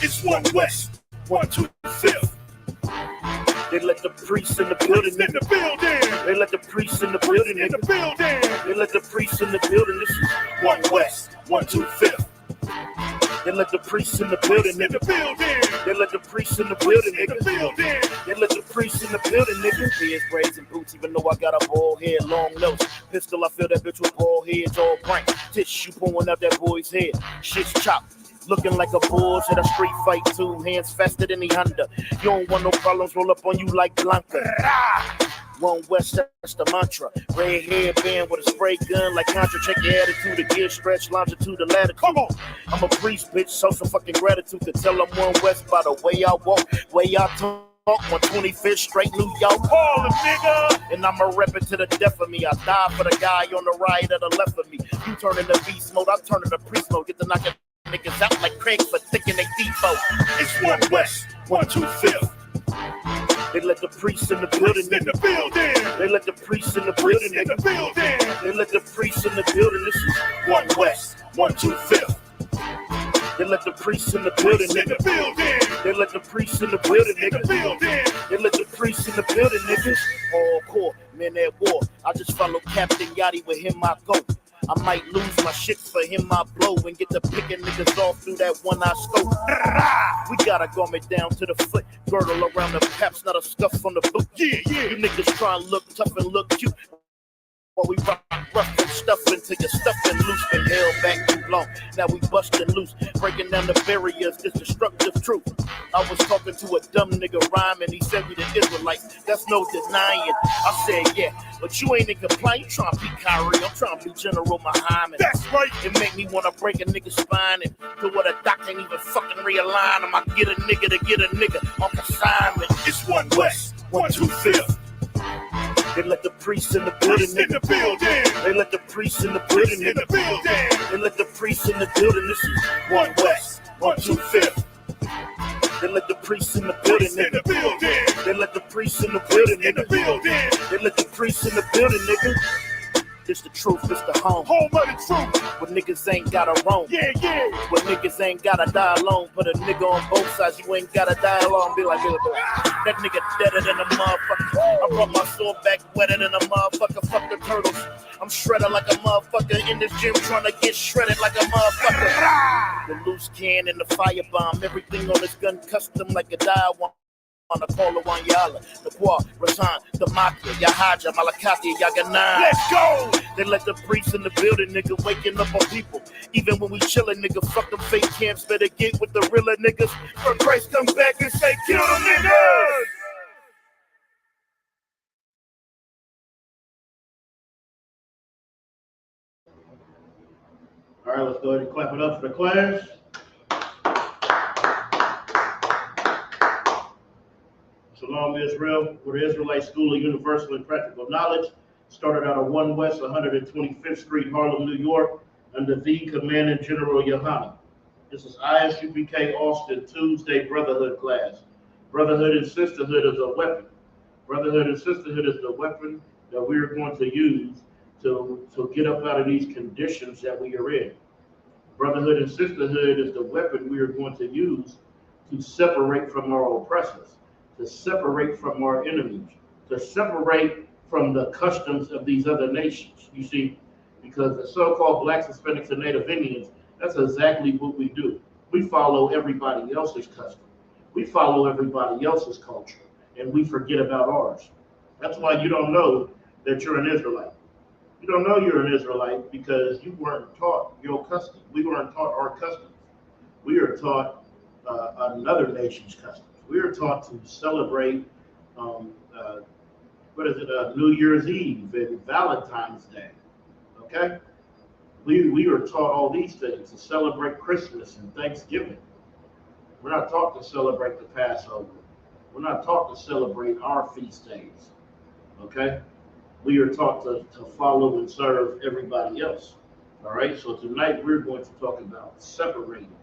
It's one west, one two fifth. They let the priests in the building. In the building. They let the priests in the building. In the building. They let the priests in the building. This is one west, one two fifth. They let the priests in the building. In the building. They let the priests in the building. In the building. They let the priests in the building. Nigga, beards, braids, and boots. Even though I got a bald head, long nose, pistol. I feel that bitch with bald heads, all bright. Tissue pulling out that boy's head. Shit's chopped. Looking like a bulls at a street fight, 2 hands faster than the Honda. You don't want no problems, roll up on you like Blanca. One West, that's the mantra. Red hairband with a spray gun like Contra. Check your attitude, the gear stretch, longitude, the ladder. Come on, I'm a priest, bitch, show some fucking gratitude to tell I'm one West by the way I walk, way I talk. 125th straight New York, Harlem, nigga. And I'ma rep it to the death of me. I die for the guy on the right or the left of me. You turn into beast mode, I turn into priest mode. Get the knocking niggas out like Craig for thinking they depot. It's one west, one two fifth. They let the priests in the building. In the building. They let the priests in the building. In the building. They let the priests in the building. This is one west, one two fifth. They let the priests in the building. In the building. They let the priests in the building. In the building. They let the priests in the building, niggas. Hardcore, men at war. I just follow Captain Yachty, with him I go. I might lose my shit, for him I blow and get the picking niggas off through that one eye scope. We got a garment down to the foot, girdle around the paps, not a scuff on the boot. Yeah, you niggas try and look tough and look cute. While we rock rough and stuff until your stuffing loose. Been held back too long, now we busting loose. Breaking down the barriers, this destructive truth. I was talking to a dumb nigga rhyming, he said we the Israelites, that's no denying. I said, yeah, but you ain't in compliance. You trying to be Kyrie, I'm trying to be General Muhammad. That's right. It make me want to break a nigga's spine and do what a doc ain't even fucking realign him. I get a nigga to get a nigga on consignment. It's one west, one two fifth. They let the priests in the building. In the building. They let the priests in the building. In the building. They let the priests in the building. This is one west, one two fifth. They let the priests in the building. In the building. They let the priests in the building. In the building. They let the priests in the building, nigga. This the truth, this the home. Home of the truth. But niggas ain't gotta roam. Yeah. But niggas ain't gotta die alone. Put a nigga on both sides, you ain't gotta die alone. Be like, that nigga deader than a motherfucker. I brought my sword back wetter than a motherfucker. Fuck the turtles. I'm shredded like a motherfucker. In this gym trying to get shredded like a motherfucker. The loose can and the firebomb. Everything on this gun custom like a dial-one. On the Kola Wanyala, the Kwa, Rasan, the Makia, Yahaja, Malakati, Yaganan. Let's go! They let the priests in the building, nigga, waking up on people. Even when we chillin', nigga, fuck them fake camps, better get with the realer niggas. For Christ come back and say, kill them niggas! All right, let's go ahead and clap it up for the class. Shalom Israel, we're the Israelite School of Universal and Practical Knowledge. Started out of 1 West 125th Street, Harlem, New York, under the Commandant General Yohana. This is ISUPK Austin Tuesday Brotherhood class. Brotherhood and sisterhood is a weapon. Brotherhood and sisterhood is the weapon that we're going to use to get up out of these conditions that we are in. Brotherhood and sisterhood is the weapon we are going to use to separate from our oppressors, to separate from our enemies, to separate from the customs of these other nations. You see, because the so-called Blacks, Hispanics, and Native Indians, that's exactly what we do. We follow everybody else's custom. We follow everybody else's culture, and we forget about ours. That's why you don't know that you're an Israelite. You don't know you're an Israelite because you weren't taught your custom. We weren't taught our customs. We are taught another nation's customs. We are taught to celebrate, New Year's Eve and Valentine's Day, okay? We are taught all these things, to celebrate Christmas and Thanksgiving. We're not taught to celebrate the Passover. We're not taught to celebrate our feast days, okay? we are taught to follow and serve everybody else. All right, so tonight we're going to talk about separating.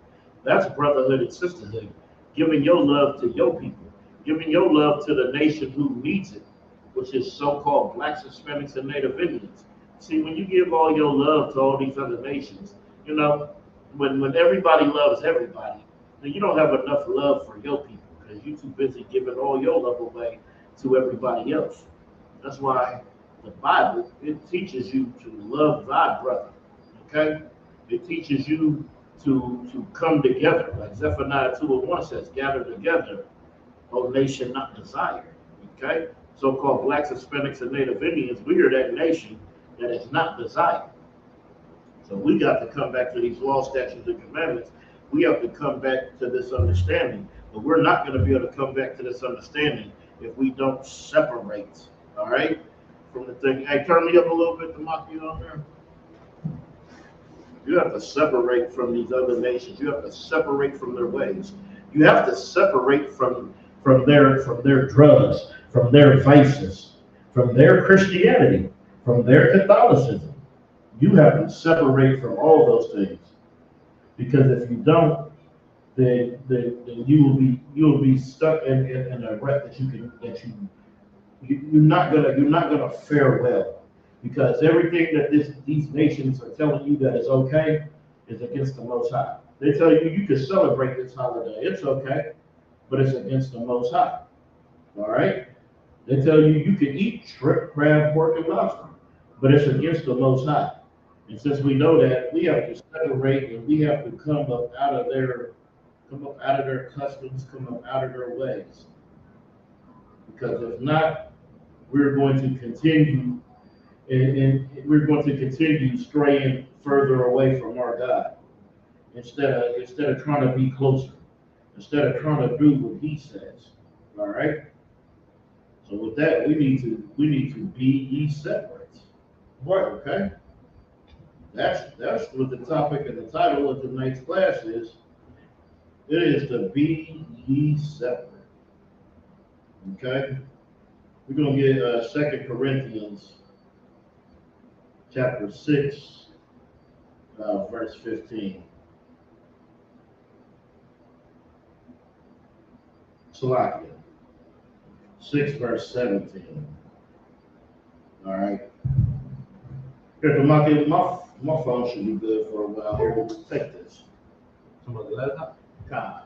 That's brotherhood and sisterhood, giving your love to your people, giving your love to the nation who needs it, which is so-called blacks, Hispanics, and Native Indians. See, when you give all your love to all these other nations, you know, when everybody loves everybody, then you don't have enough love for your people because you're too busy giving all your love away to everybody else. That's why the Bible, it teaches you to love thy brother. Okay? It teaches you to come together. Like Zephaniah 2:1 says, gather together, O nation not desired. Okay? So-called blacks, Hispanics, and Native Indians, we are that nation that is not desired. So we got to come back to these law, statutes, and commandments. We have to come back to this understanding. But we're not going to be able to come back to this understanding if we don't separate, all right, from the thing. Hey, turn me up a little bit to mock you on there. You have to separate from these other nations. You have to separate from their ways. You have to separate from their drugs, from their vices, from their Christianity, from their Catholicism. You have to separate from all those things, because if you don't, then you will be stuck in a rut that you're not gonna fare well, because everything that these nations are telling you that is okay is against the Most High. They tell you you can celebrate this holiday, it's okay, but it's against the Most High. All right? They tell you you can eat shrimp, crab, pork, and lobster, but it's against the Most High. And since we know that, we have to separate, and we have to come up out of their customs, come up out of their ways. Because if not, we're going to continue straying further away from our God, instead of trying to be closer, instead of trying to do what He says. All right. So with that, we need to be ye separate. Right. Okay. That's what the topic and the title of tonight's class is. It is to be ye separate. Okay? We're going to get 2 Corinthians chapter 6, verse 15. Salakia. 6, verse 17. All right. Here, my phone should be good for a while here. We'll take this. God.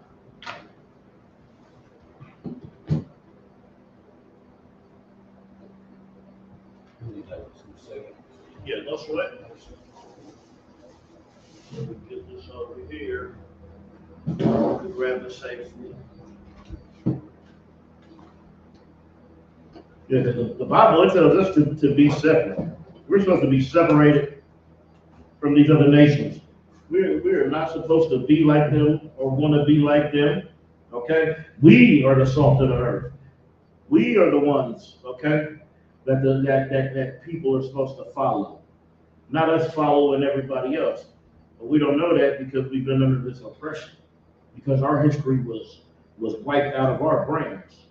Yeah, no sweat. Let me get this over here. Grab the safely. Yeah, the Bible, it tells us to be separate. We're supposed to be separated from these other nations. We are not supposed to be like them or want to be like them. Okay? We are the salt of the earth. We are the ones, okay, that people are supposed to follow. Not us following everybody else. But we don't know that because we've been under this oppression. Because our history was wiped out of our brains.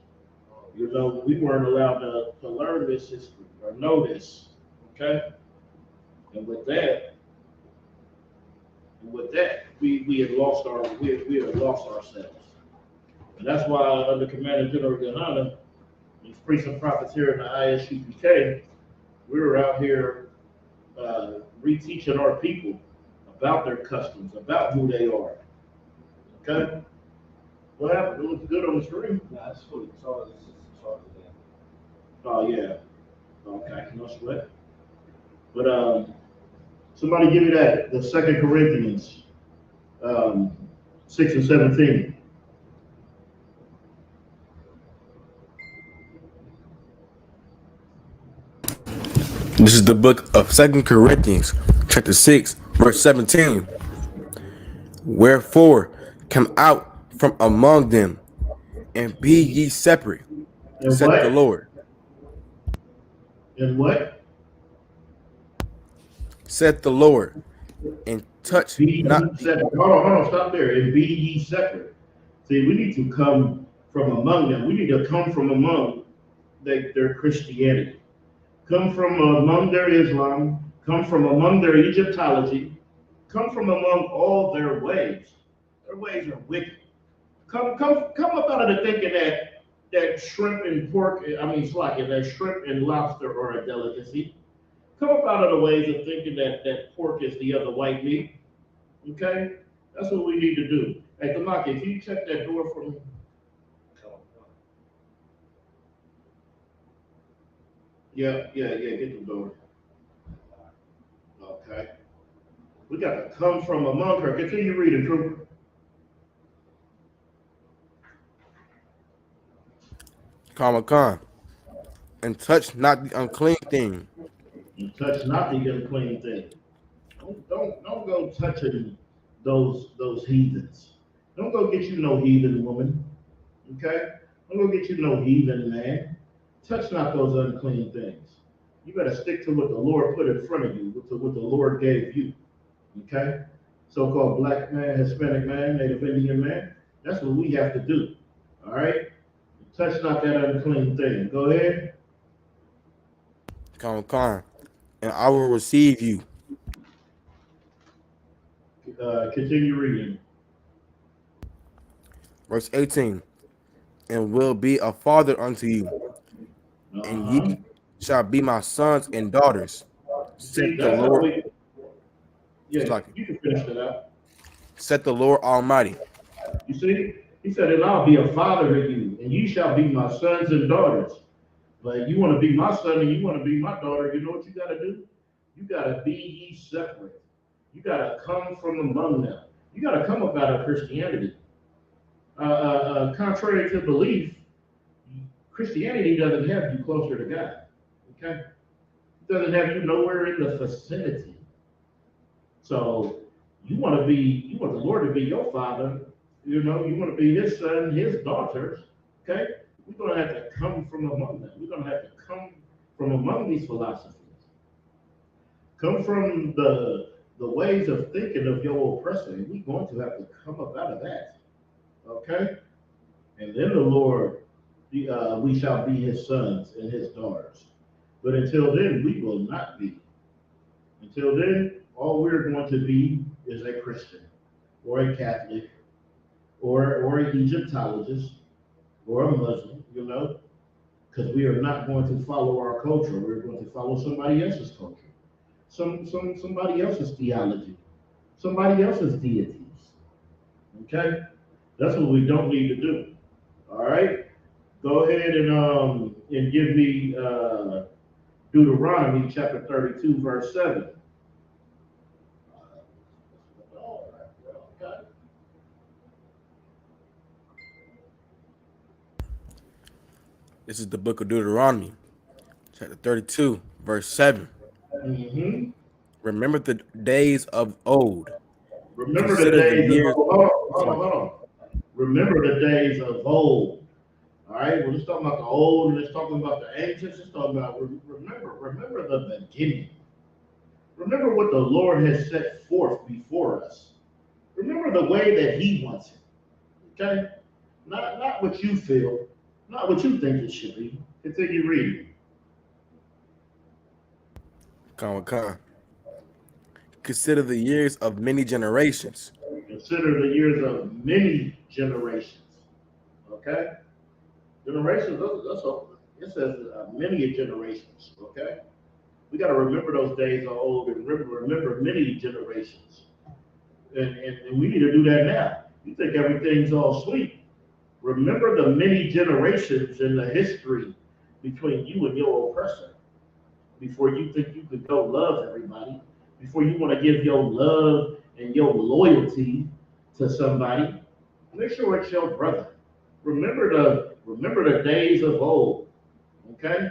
You know, we weren't allowed to learn this history or know this. Okay? And with that, we had lost ourselves. And that's why under Commander General Yohana, these priests and prophets here in the ISUPK, we were out here reteaching our people about their customs, about who they are. Okay? What happened? It looks good on the screen. No, that's cool. It's all Oh yeah. Okay, no sweat. But somebody give me that, the 2 Corinthians 6 and 17. This is the book of 2 Corinthians, chapter 6, verse 17. Wherefore, come out from among them, and be ye separate, And said what? the Lord. And what? Said the Lord, and touch Be not ye separate. Hold on, stop there. And be ye separate. See, we need to come from among them. We need to come from among their Christianity. come from among their Islam, come from among their Egyptology, come from among all their ways. Their ways are wicked. Come up out of the thinking that shrimp and pork, that shrimp and lobster are a delicacy. Come up out of the ways of thinking that pork is the other white meat. Okay? That's what we need to do. Hey, Tamaki, can you check that door for me? Yeah, get the door. Okay. We got to come from among her. Continue reading, Trooper. Comic-Con. And touch not the unclean thing. And touch not the unclean thing. Don't go touching those heathens. Don't go get you no heathen woman. Okay? Don't go get you no heathen man. Touch not those unclean things. You better stick to what the Lord put in front of you, what the Lord gave you. Okay? So-called black man, Hispanic man, Native Indian man. That's what we have to do. All right? Touch not that unclean thing. Go ahead. Comic-Con. And I will receive you. Continue reading. Verse 18. And will be a father unto you, and ye shall be my sons and daughters. See, Said the Lord. Yeah, you can finish that out. Said the Lord Almighty. You see, he said, and I'll be a father to you, and you shall be my sons and daughters. But you want to be my son and you want to be my daughter, you know what you got to do? You got to be ye separate. You got to come from among them. You got to come up out of Christianity. Contrary to belief, Christianity doesn't have you closer to God. Okay? It doesn't have you nowhere in the vicinity. So you want the Lord to be your father, you want to be his son, his daughters, okay? We're going to have to come from among them. We're going to have to come from among these philosophies. Come from the ways of thinking of your oppressor, and we're going to have to come up out of that. Okay? And then the Lord, we shall be his sons and his daughters. But until then, we will not be. Until then, all we're going to be is a Christian or a Catholic or an Egyptologist or a Muslim, because we are not going to follow our culture. We're going to follow somebody else's culture, somebody else's theology, somebody else's deities. Okay? That's what we don't need to do. All right? Go ahead and give me Deuteronomy chapter 32, verse 7. This is the book of Deuteronomy, chapter 32, verse 7. Mm-hmm. Remember the days of old. Remember the days of old. Hold on. Remember the days of old. All right, well, let's talk about the old, and let's talk about the ancients. Let's talk about remember the beginning. Remember what the Lord has set forth before us. Remember the way that He wants it. Okay, not what you feel, not what you think it should be. Continue reading. Come. Consider the years of many generations. Consider the years of many generations. Okay? Generations, that's all. It says many generations. Okay? We got to remember those days are old and remember many generations. And we need to do that now. You think everything's all sweet. Remember the many generations in the history between you and your oppressor before you think you could go love everybody, before you want to give your love and your loyalty to somebody. Make sure it's your brother. Remember the days of old. Okay?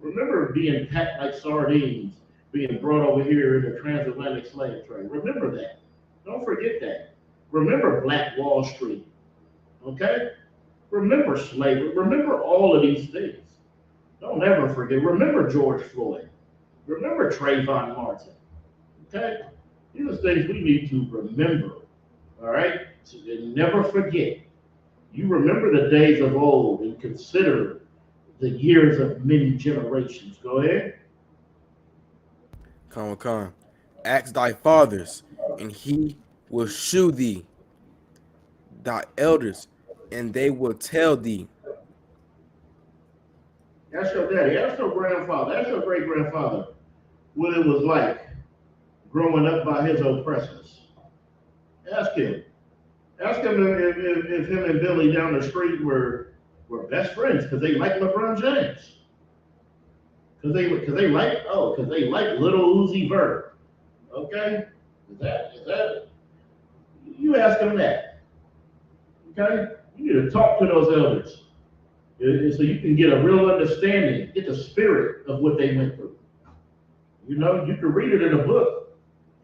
Remember being packed like sardines, being brought over here in the transatlantic slave trade. Remember that. Don't forget that. Remember Black Wall Street. Okay? Remember slavery. Remember all of these things. Don't ever forget. Remember George Floyd. Remember Trayvon Martin. Okay? These are things we need to remember. All right? So never forget. You remember the days of old and consider the years of many generations. Go ahead. Con. Ask thy fathers, and he will shew thee thy elders, and they will tell thee. Ask your daddy, ask your grandfather, ask your great grandfather what it was like growing up by his oppressors. Ask him. Ask him if him and Billy down the street were best friends because they like LeBron James. Because they like little Uzi Vert. Okay? Is that you ask them that. Okay? You need to talk to those elders. So you can get a real understanding, get the spirit of what they went through. You know, you can read it in a book.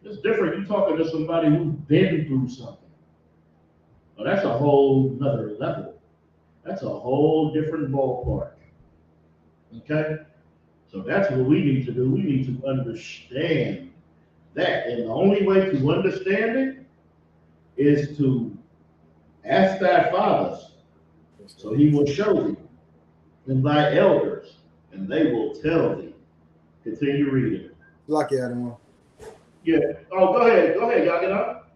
It's different. You talking to somebody who's been through something. Well, that's a whole nother level. That's a whole different ballpark. Okay? So that's what we need to do. We need to understand that. And the only way to understand it is to ask thy fathers, so he will show thee, and thy elders, and they will tell thee. Continue reading. Lucky Adam. Yeah. Oh, go ahead. Go ahead. Y'all get up.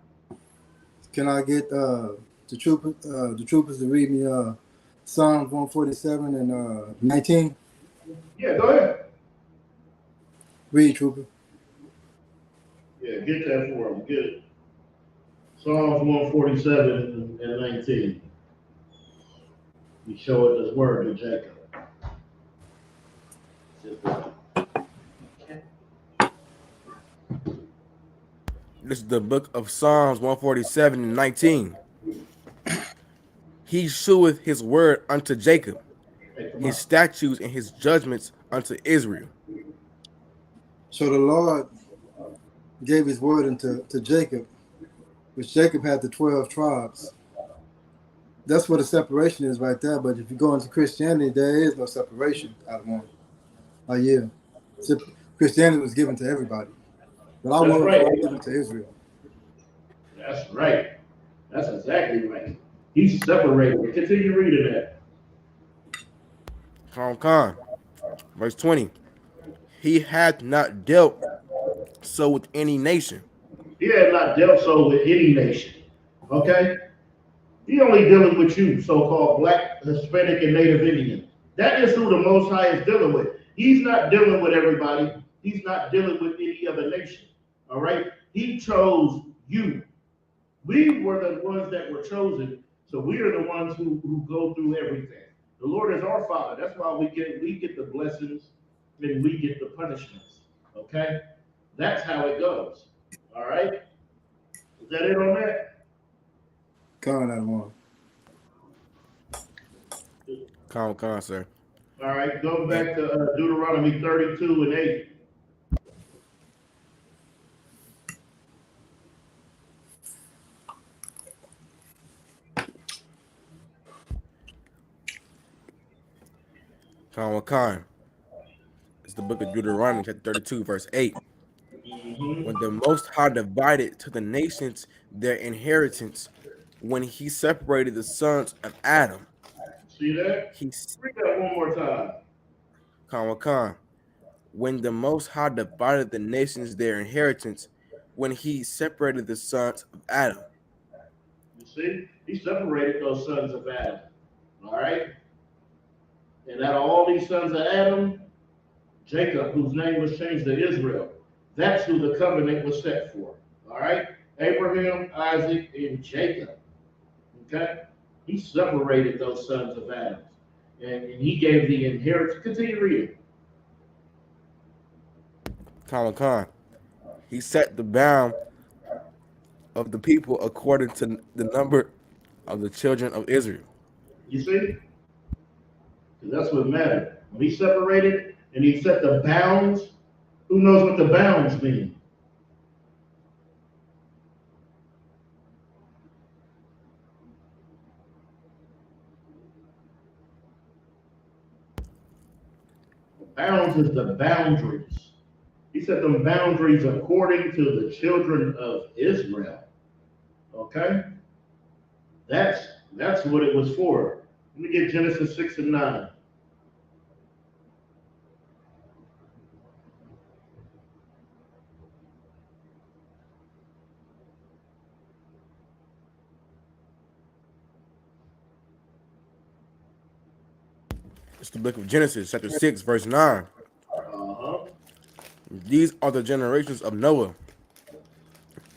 Can I get the troopers to read me Psalms 147 and 19? Yeah, go ahead. Read, trooper. Yeah, get that for him. Get it. Psalms 147 and 19. He showed this word to Jacob. This is the book of Psalms 147 and 19. He sheweth his word unto Jacob, his statutes and his judgments unto Israel. So the Lord gave his word unto Jacob, which Jacob had the 12 tribes. That's where the separation is right there. But if you go into Christianity, there is no separation out of one. Yeah. So Christianity was given to everybody. But our word was given to Israel. That's right. That's exactly right. He's separated. Continue reading that. Con. Verse 20. He hath not dealt so with any nation. He had not dealt so with any nation. Okay? He only dealing with you, so-called Black, Hispanic, and Native Indian. That is who the Most High is dealing with. He's not dealing with everybody. He's not dealing with any other nation. All right? He chose you. We were the ones that were chosen, so we are the ones who go through everything. The Lord is our Father. That's why we get the blessings and we get the punishments. Okay? That's how it goes. All right? Is that it on that? Con, Adam. Con, sir. All right, go back to Deuteronomy 32 and 8. Con. It's the book of Deuteronomy, chapter 32, verse 8. When the Most High divided to the nations their inheritance, when he separated the sons of Adam. See that? Read that one more time. Con. When the Most High divided the nations their inheritance, when he separated the sons of Adam. You see? He separated those sons of Adam. All right? And out of all these sons of Adam, Jacob, whose name was changed to Israel, that's who the covenant was set for. All right? Abraham, Isaac, and Jacob. Okay? He separated those sons of Adam. And he gave the inheritance. Continue reading. Con. He set the bound of the people according to the number of the children of Israel. You see? Because that's what mattered. When he separated and he set the bounds, who knows what the bounds mean? Bounds is the boundaries. He set them boundaries according to the children of Israel. Okay? That's what it was for. Let me get Genesis 6 and 9. It's the book of Genesis, chapter 6, verse 9. Uh-huh. These are the generations of Noah.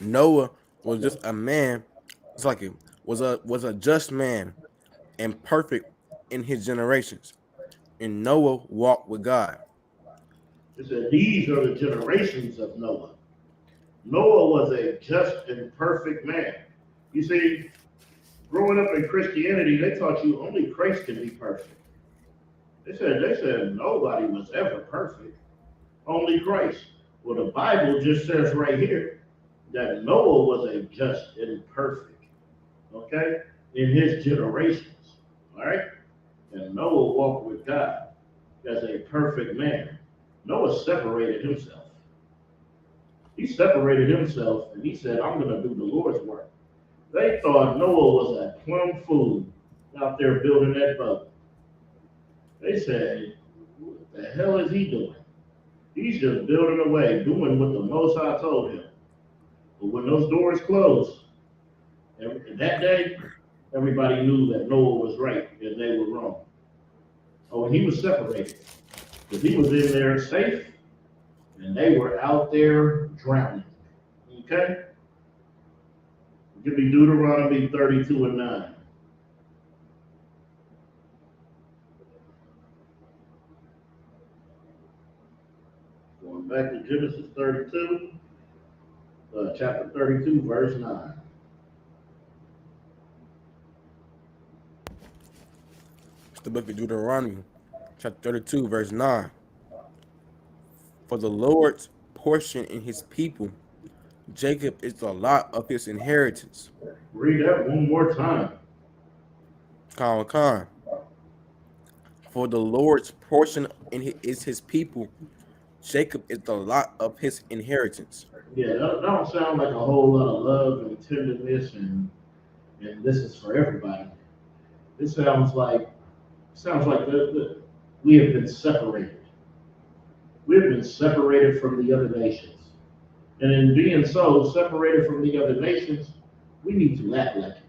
Noah was just a man. It's like it was a just man and perfect in his generations. And Noah walked with God. It said, these are the generations of Noah. Noah was a just and perfect man. You see, growing up in Christianity, they taught you only Christ can be perfect. They said nobody was ever perfect. Only Christ. Well, the Bible just says right here that Noah was a just and perfect, okay, in his generations. All right? And Noah walked with God as a perfect man. Noah separated himself. He separated himself and he said, I'm going to do the Lord's work. They thought Noah was a plumb fool out there building that boat. They said, what the hell is he doing? He's just building away, doing what the Most High told him. But when those doors closed, that day, everybody knew that Noah was right and they were wrong. Oh, and he was separated because he was in there safe and they were out there drowning. Okay? Give me Deuteronomy 32 and 9. Going back to Genesis 32, chapter 32, verse 9. It's the book of Deuteronomy, chapter 32, verse 9. For the Lord's portion in his people, Jacob is the lot of his inheritance. Read that one more time. Con. For the Lord's portion is his people, Jacob is the lot of his inheritance. Yeah, that don't sound like a whole lot of love and tenderness and this is for everybody. It sounds like we have been separated. We have been separated from the other nations. And in being so separated from the other nations, we need to act like it.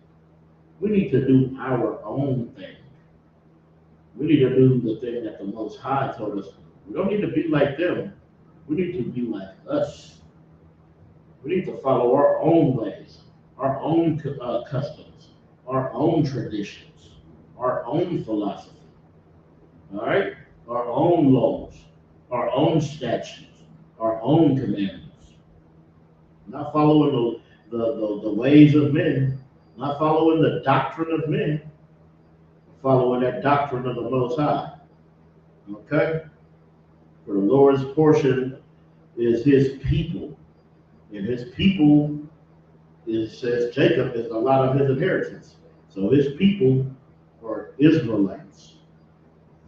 We need to do our own thing. We need to do the thing that the Most High told us to do. We don't need to be like them. We need to be like us. We need to follow our own ways, our own customs, our own traditions, our own philosophy. All right? Our own laws, our own statutes, our own commandments. Not following the ways of men, not following the doctrine of men, following that doctrine of the Most High. Okay? For the Lord's portion is his people. And his people says Jacob is a lot of his inheritance. So his people are Israelites.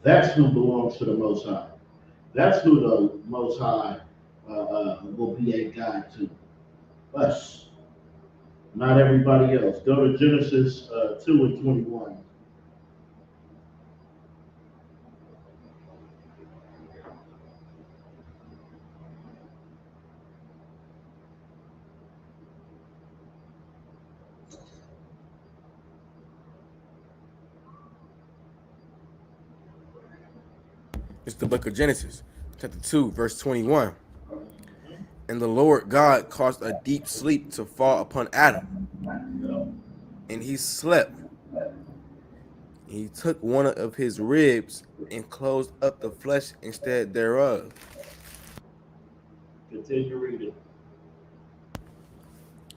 That's who belongs to the Most High. That's who the Most High will be a God to. Us. Not everybody else. Go to Genesis 2 and 21. It's the book of Genesis, chapter 2, verse 21. And the Lord God caused a deep sleep to fall upon Adam, and he slept. He took one of his ribs and closed up the flesh instead thereof. Continue reading.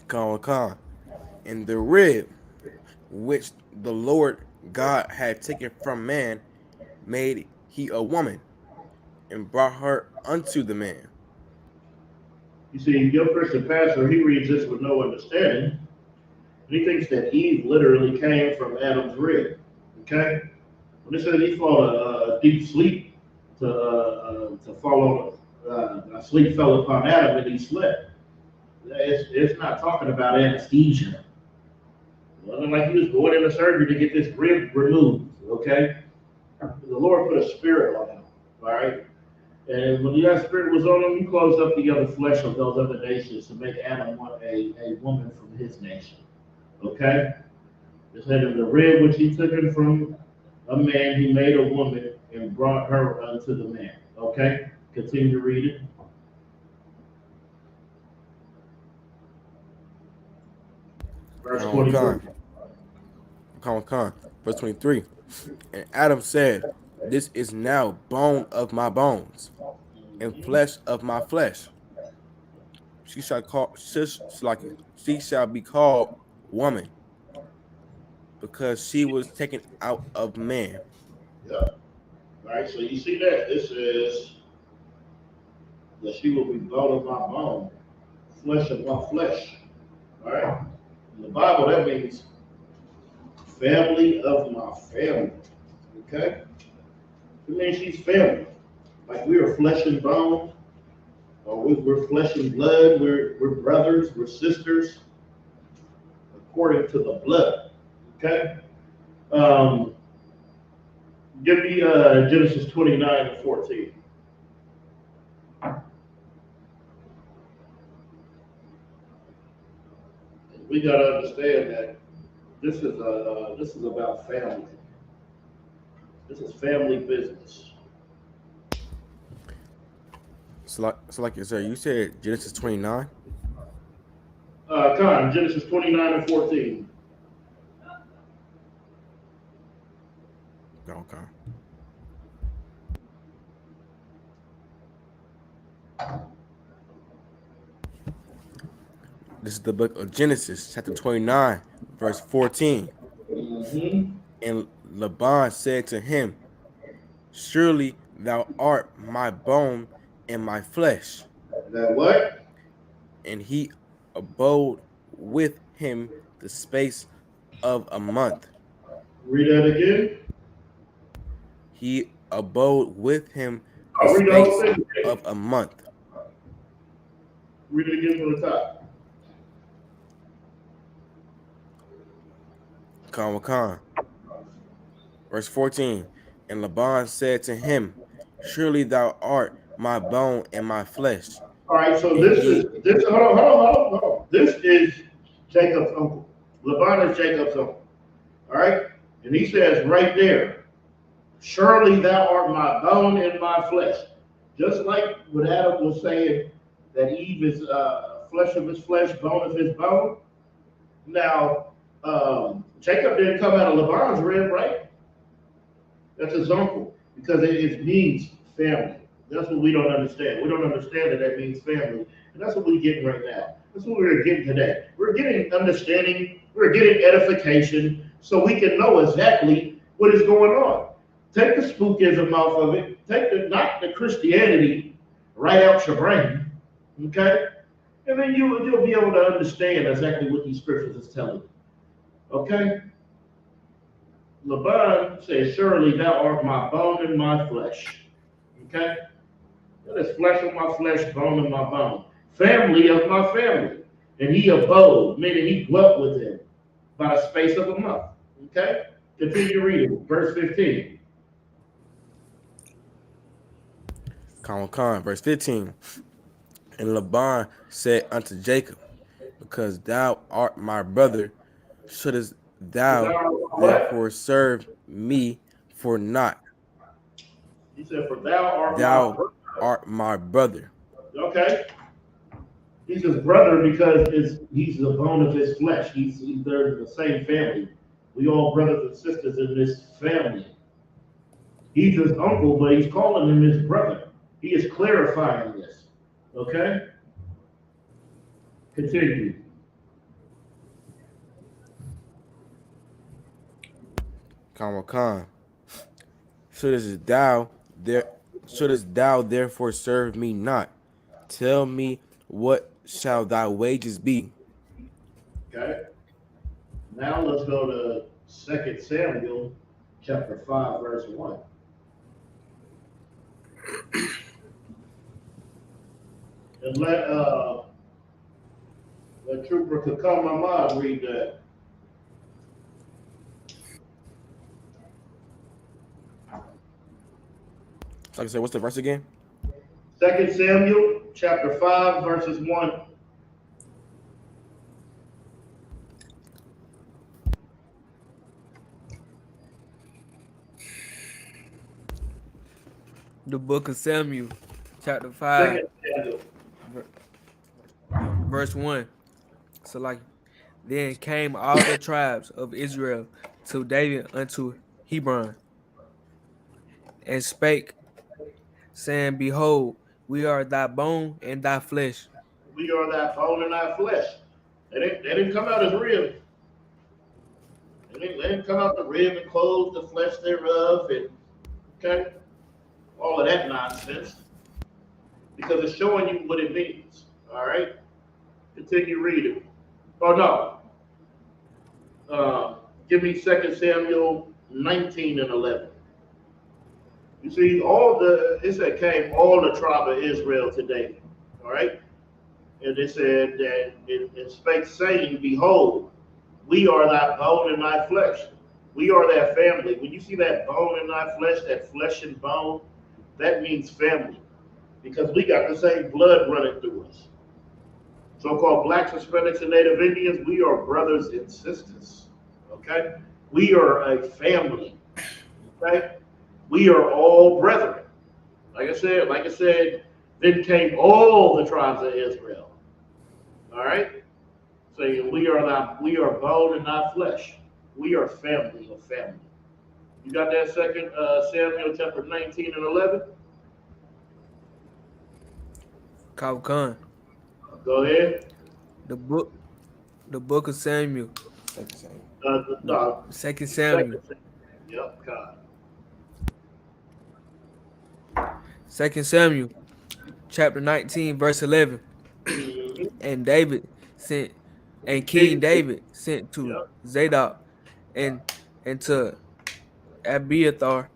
Con. And the rib which the Lord God had taken from man made he a woman, and brought her unto the man. You see, your Christian pastor, he reads this with no understanding. And he thinks that Eve literally came from Adam's rib. Okay? When it says he fell a deep sleep to follow, sleep fell upon Adam and he slept. It's not talking about anesthesia. It wasn't like he was going into surgery to get this rib removed. Okay? The Lord put a spirit on him. All right? And when that spirit was on him, he closed up the other flesh of those other nations to make Adam a woman from his nation. Okay? It said in the rib which he took him from a man, he made a woman and brought her unto the man. Okay, continue to read it. Verse 23. Verse 23. And Adam said, this is now bone of my bones and flesh of my flesh. She shall be called woman, because she was taken out of man. Yeah. All right, so you see that? This is that she will be bone of my bone, flesh of my flesh. All right. In the Bible, that means family of my family. Okay? It means she's family. Like we are flesh and bone, or we're flesh and blood, we're brothers, we're sisters, according to the blood. Okay? Give me Genesis 29:14. We got to understand that this is about family. This is family business. So like you said, Genesis 29. Genesis 29:14. Okay. This is the book of Genesis, chapter 29, verse 14. Mm-hmm. And Laban said to him, surely thou art my bone and my flesh. That what? And he abode with him the space of a month. Read that again. He abode with him the I'll read the whole space thing. of a month. Read it again from the top. Verse 14. And Laban said to him, surely thou art my bone and my flesh. All right, so And this. Hold on. This is Jacob's uncle. Laban is Jacob's uncle. All right, and he says right there, surely thou art my bone and my flesh. Just like what Adam was saying, that Eve is flesh of his flesh, bone of his bone. Now, Jacob didn't come out of Laban's rib, right? That's his uncle, because it means family. That's what we don't understand. We don't understand that means family. And that's what we're getting right now. That's what we're getting today. We're getting understanding, we're getting edification, so we can know exactly what is going on. Take the spookism off of it. Take not the Christianity right out your brain. Okay? And then you'll be able to understand exactly what these scriptures is telling you. Okay? Laban says, surely thou art my bone and my flesh. Okay? That is flesh of my flesh, bone of my bone. Family of my family. And he abode, meaning he dwelt with him by the space of a month. Okay? Continue reading. Verse 15. Verse 15. And Laban said unto Jacob, because thou art my brother, shouldest thou therefore serve me for naught? He said, for thou Thou art my brother. Okay. He's his brother because he's the bone of his flesh. They're the same family. We all brothers and sisters in this family. He's his uncle, but he's calling him his brother. He is clarifying this. Okay? Continue. Shouldest thou therefore serve me not? Tell me, what shall thy wages be? Okay? Now let's go to 2 Samuel chapter 5, verse 1. And let Trooper Kakama read that. Like I said, what's the verse again? 2 Samuel chapter 5, verses 1. The book of Samuel, chapter 5, Second Samuel. verse 1. So like, then came all the tribes of Israel to David unto Hebron, and spake, saying, Behold, we are thy bone and thy flesh. We are thy bone and thy flesh. They didn't come out as rib. They didn't come out the rib and clothe the flesh thereof, and okay, all of that nonsense. Because it's showing you what it means. All right? Continue reading. Oh no. Give me 2 Samuel 19 and 11. You see, it said came all the tribe of Israel to David. All right? And it said that it spake saying, Behold, we are thy bone and thy flesh. We are that family. When you see that bone and thy flesh, that flesh and bone, that means family. Because we got the same blood running through us. So-called blacks, Hispanics, and Native Indians, we are brothers and sisters. Okay? We are a family. Okay? We are all brethren. Like I said, then came all the tribes of Israel. All right? Saying we are bone and not flesh. We are family of family. You got that 2 Samuel chapter 19 and 11? Khan. Go ahead. The book of Samuel. Second Samuel. The second Samuel. Yep, God. Second Samuel, chapter 19, verse 11. And King David sent to Yep. Zadok and to Abiathar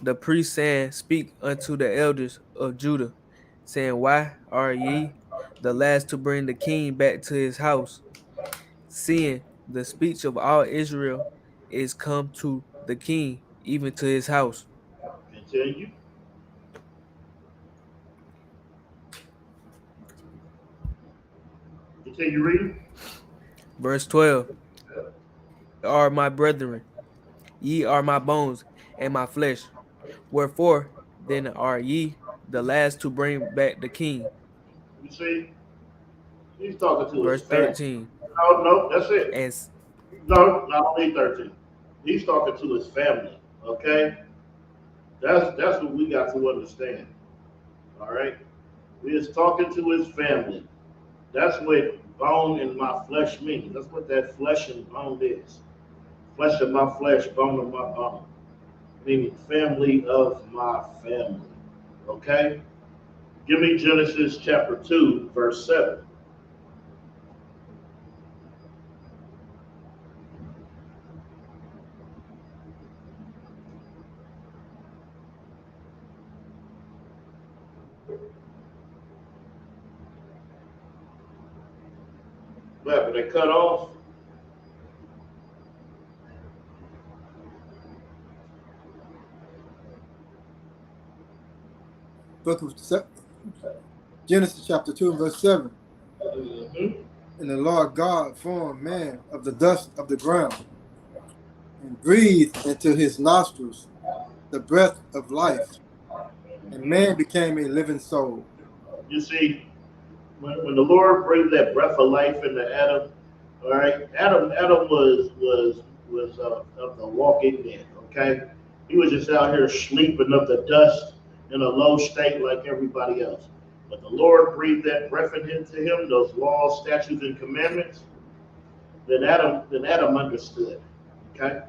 the priest, saying, Speak unto the elders of Judah, saying, Why are ye the last to bring the king back to his house, seeing the speech of all Israel is come to the king, even to his house? Continue. Continue reading. Verse 12. Are my brethren, ye are my bones and my flesh. Wherefore then are ye the last to bring back the king? You see, he's talking to his Verse family. 13. No, that's it. And No, not only 13. He's talking to his family. Okay? That's what we got to understand. All right? He is talking to his family. That's what bone in my flesh means. That's what that flesh and bone is. Flesh of my flesh, bone of my bone. Meaning family of my family. Okay? Give me Genesis chapter 2, verse 7. But they cut off. Book of Genesis chapter 2, verse 7. Mm-hmm. And the Lord God formed man of the dust of the ground and breathed into his nostrils the breath of life, and man became a living soul. You see, when the Lord breathed that breath of life into Adam, all right, Adam was of the walking dead. Okay, he was just out here sleeping of the dust in a low state like everybody else. But the Lord breathed that breath into him, those laws, statutes, and commandments. Then Adam understood. Okay,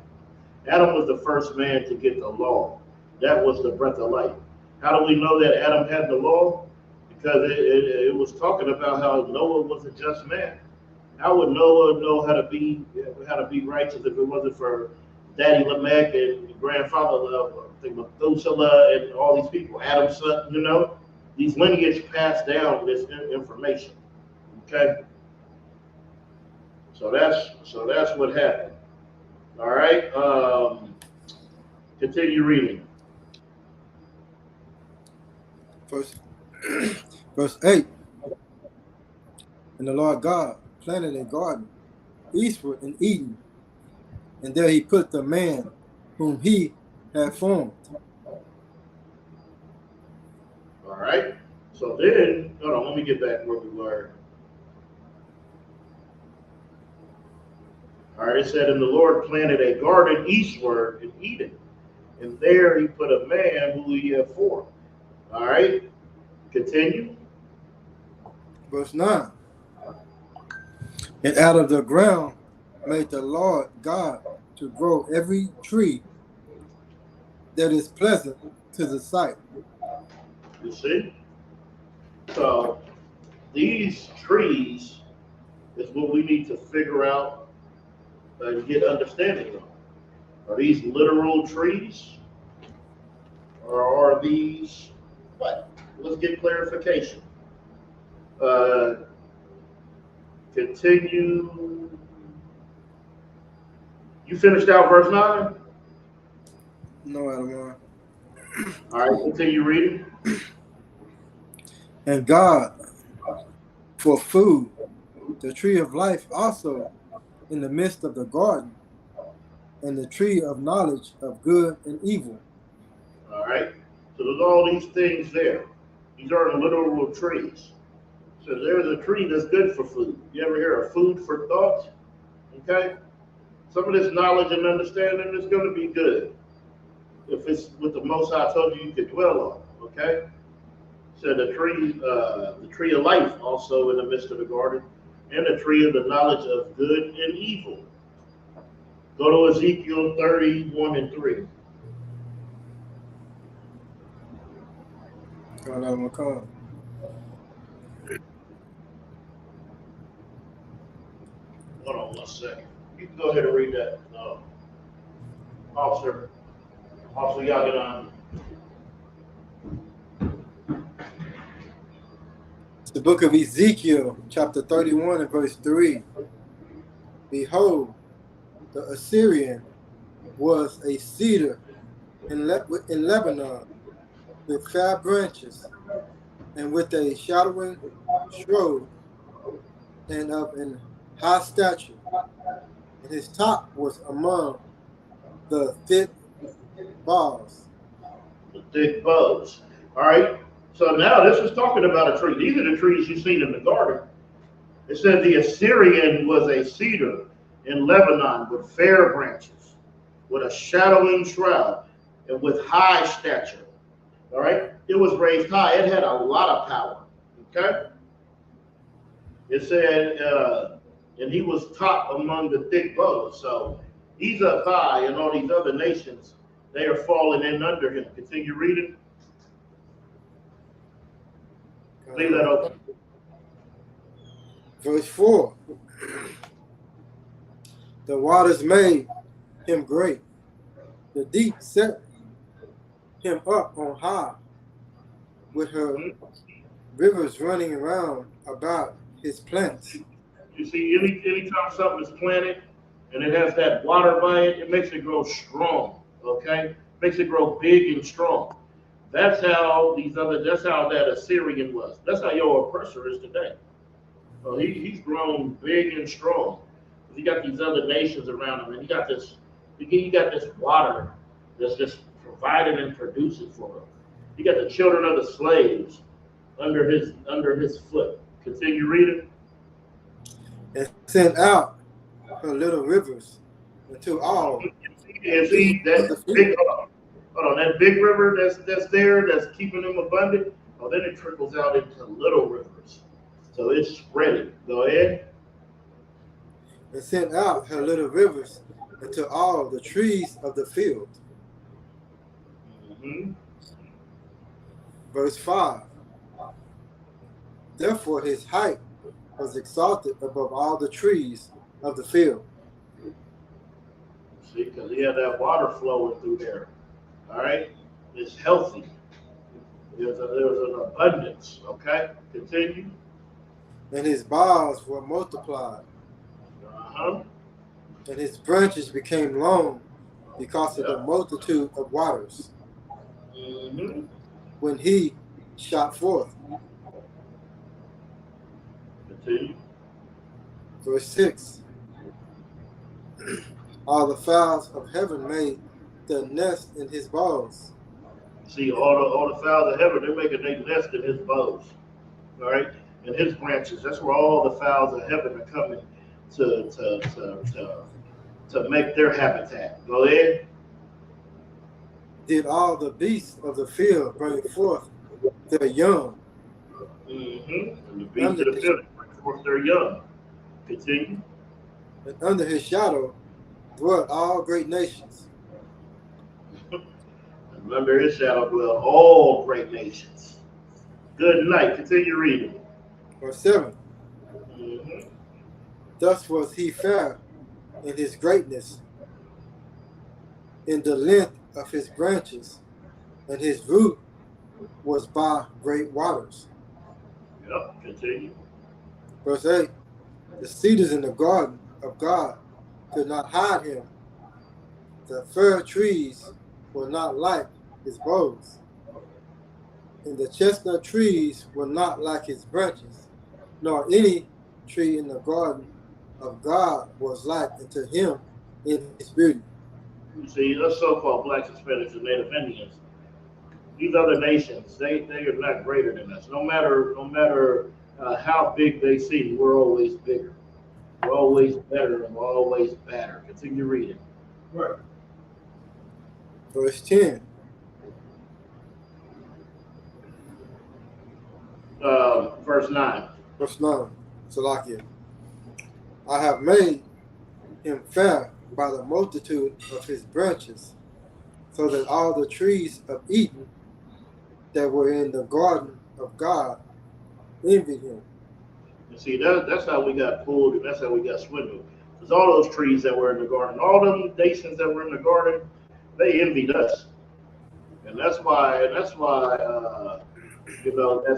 Adam was the first man to get the law. That was the breath of life. How do we know that Adam had the law? Because it was talking about how Noah was a just man. How would Noah know how to be righteous if it wasn't for Daddy Lamech and grandfather Methuselah and all these people, Adam's son? You know, these lineage passed down this information. Okay, so that's what happened. All right, continue reading. Verse 8. And the Lord God planted a garden eastward in Eden, and there he put the man whom he had formed. right. So then, hold on, let me get back where we were. All right, it said, and the Lord planted a garden eastward in Eden, and there he put a man who he had formed. All right, continue. Verse 9. And out of the ground made the Lord God to grow every tree that is pleasant to the sight. You see? So these trees is what we need to figure out and get understanding of. Are these literal trees? Or are these what? Let's get clarification. Continue. You finished out verse 9? No, Adam. All right, continue reading. And God for food, the tree of life also in the midst of the garden, and the tree of knowledge of good and evil. All right. So there's all these things there. These aren't literal trees. So there's a tree that's good for food. You ever hear of food for thought? Okay. Some of this knowledge and understanding is going to be good if it's with the Most High told you could dwell on. Okay. So the tree of life also in the midst of the garden, and the tree of the knowledge of good and evil. Go to Ezekiel 31 and 3. Hold on. Hold on 1 second. You can go ahead and read that. Officer Yagadon. It's the book of Ezekiel, chapter 31 and verse 3. Behold, the Assyrian was a cedar in Lebanon with fair branches and with a shadowing shrub and of an high stature. And his top was among the thick boughs. The thick buds. All right. So now this is talking about a tree. These are the trees you've seen in the garden. It said the Assyrian was a cedar in Lebanon with fair branches, with a shadowing shroud, and with high stature. All right. It was raised high. It had a lot of power. Okay. It said, and he was top among the thick bows. So he's up high, and all these other nations, they are falling in under him. Continue reading. Leave that open. Verse 4. The waters made him great. The deep set him up on high, with her rivers running around about his plants. You see, anytime something is planted and it has that water by it, it makes it grow strong. Okay, makes it grow big and strong. That's how that's how that Assyrian was. That's how your oppressor is today. So he's grown big and strong. You got these other nations around him, and you got this water that's just provided and producing for him. You got the children of the slaves under his foot. Continue reading. And sent out her little rivers into all. And see that big, hold on, that big river that's there, that's keeping them abundant. Oh, then it trickles out into little rivers. So it's spreading. Go ahead. And sent out her little rivers into all the trees of the field. Mm-hmm. Verse 5. Therefore his height was exalted above all the trees of the field. See, because he had that water flowing through there. All right? It's healthy. There's an abundance. Okay? Continue. And his boughs were multiplied. Uh-huh. And his branches became long because of the multitude of waters. Mm-hmm. When he shot forth. Continue. Verse 6. All the fowls of heaven made their nest in his boughs. See, all the fowls of heaven, they're making their nest in his boughs. All right, and his branches. That's where all the fowls of heaven are coming to to to to, to make their habitat. Go ahead. Did all the beasts of the field bring forth their young? And the beasts Under of the his, field bring forth their young. Continue. and under his shadow dwelt all great nations. And under his shadow dwell all great nations. Good night. Continue reading. Verse 7. Mhm. Thus was he fair in his greatness, in the length of his branches, and his root was by great waters. Yep. Continue. Verse 8. The cedars in the garden of God could not hide him. The fir trees were not like his boughs, and the chestnut trees were not like his branches, nor any tree in the garden of God was like unto him in his beauty. You see, us so-called blacks, Hispanics, and Native Indians, these other nations, they are not greater than us. No matter how big they seem, we're always bigger. We're always better, and we're always better. Continue reading. Right. Verse 10. Verse 9. Verse 9. Salakia. I have made him fair by the multitude of his branches, so that all the trees of Eden that were in the garden of God envied him. You see, that's how we got fooled, and that's how we got swindled. Because all those trees that were in the garden, all them nations that were in the garden, they envied us. And that's why that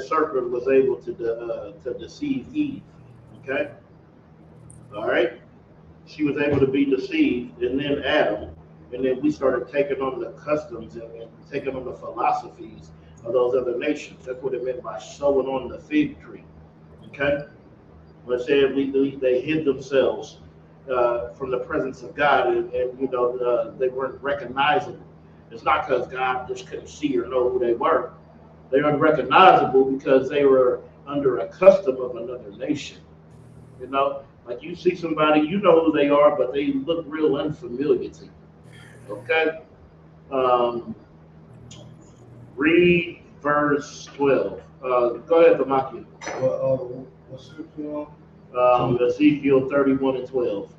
serpent was able to deceive Eve. Okay? All right? She was able to be deceived, and then Adam, and then we started taking on the customs and taking on the philosophies of those other nations. That's what it meant by sowing on the fig tree. Okay? When it said they hid themselves from the presence of God, and they weren't recognizable. It's not because God just couldn't see or know who they were. They're unrecognizable because they were under a custom of another nation. You know, like you see somebody, you know who they are, but they look real unfamiliar to you. Okay? Read verse 12. Go ahead, Tamaki. What's scripture? Ezekiel 31 and 12.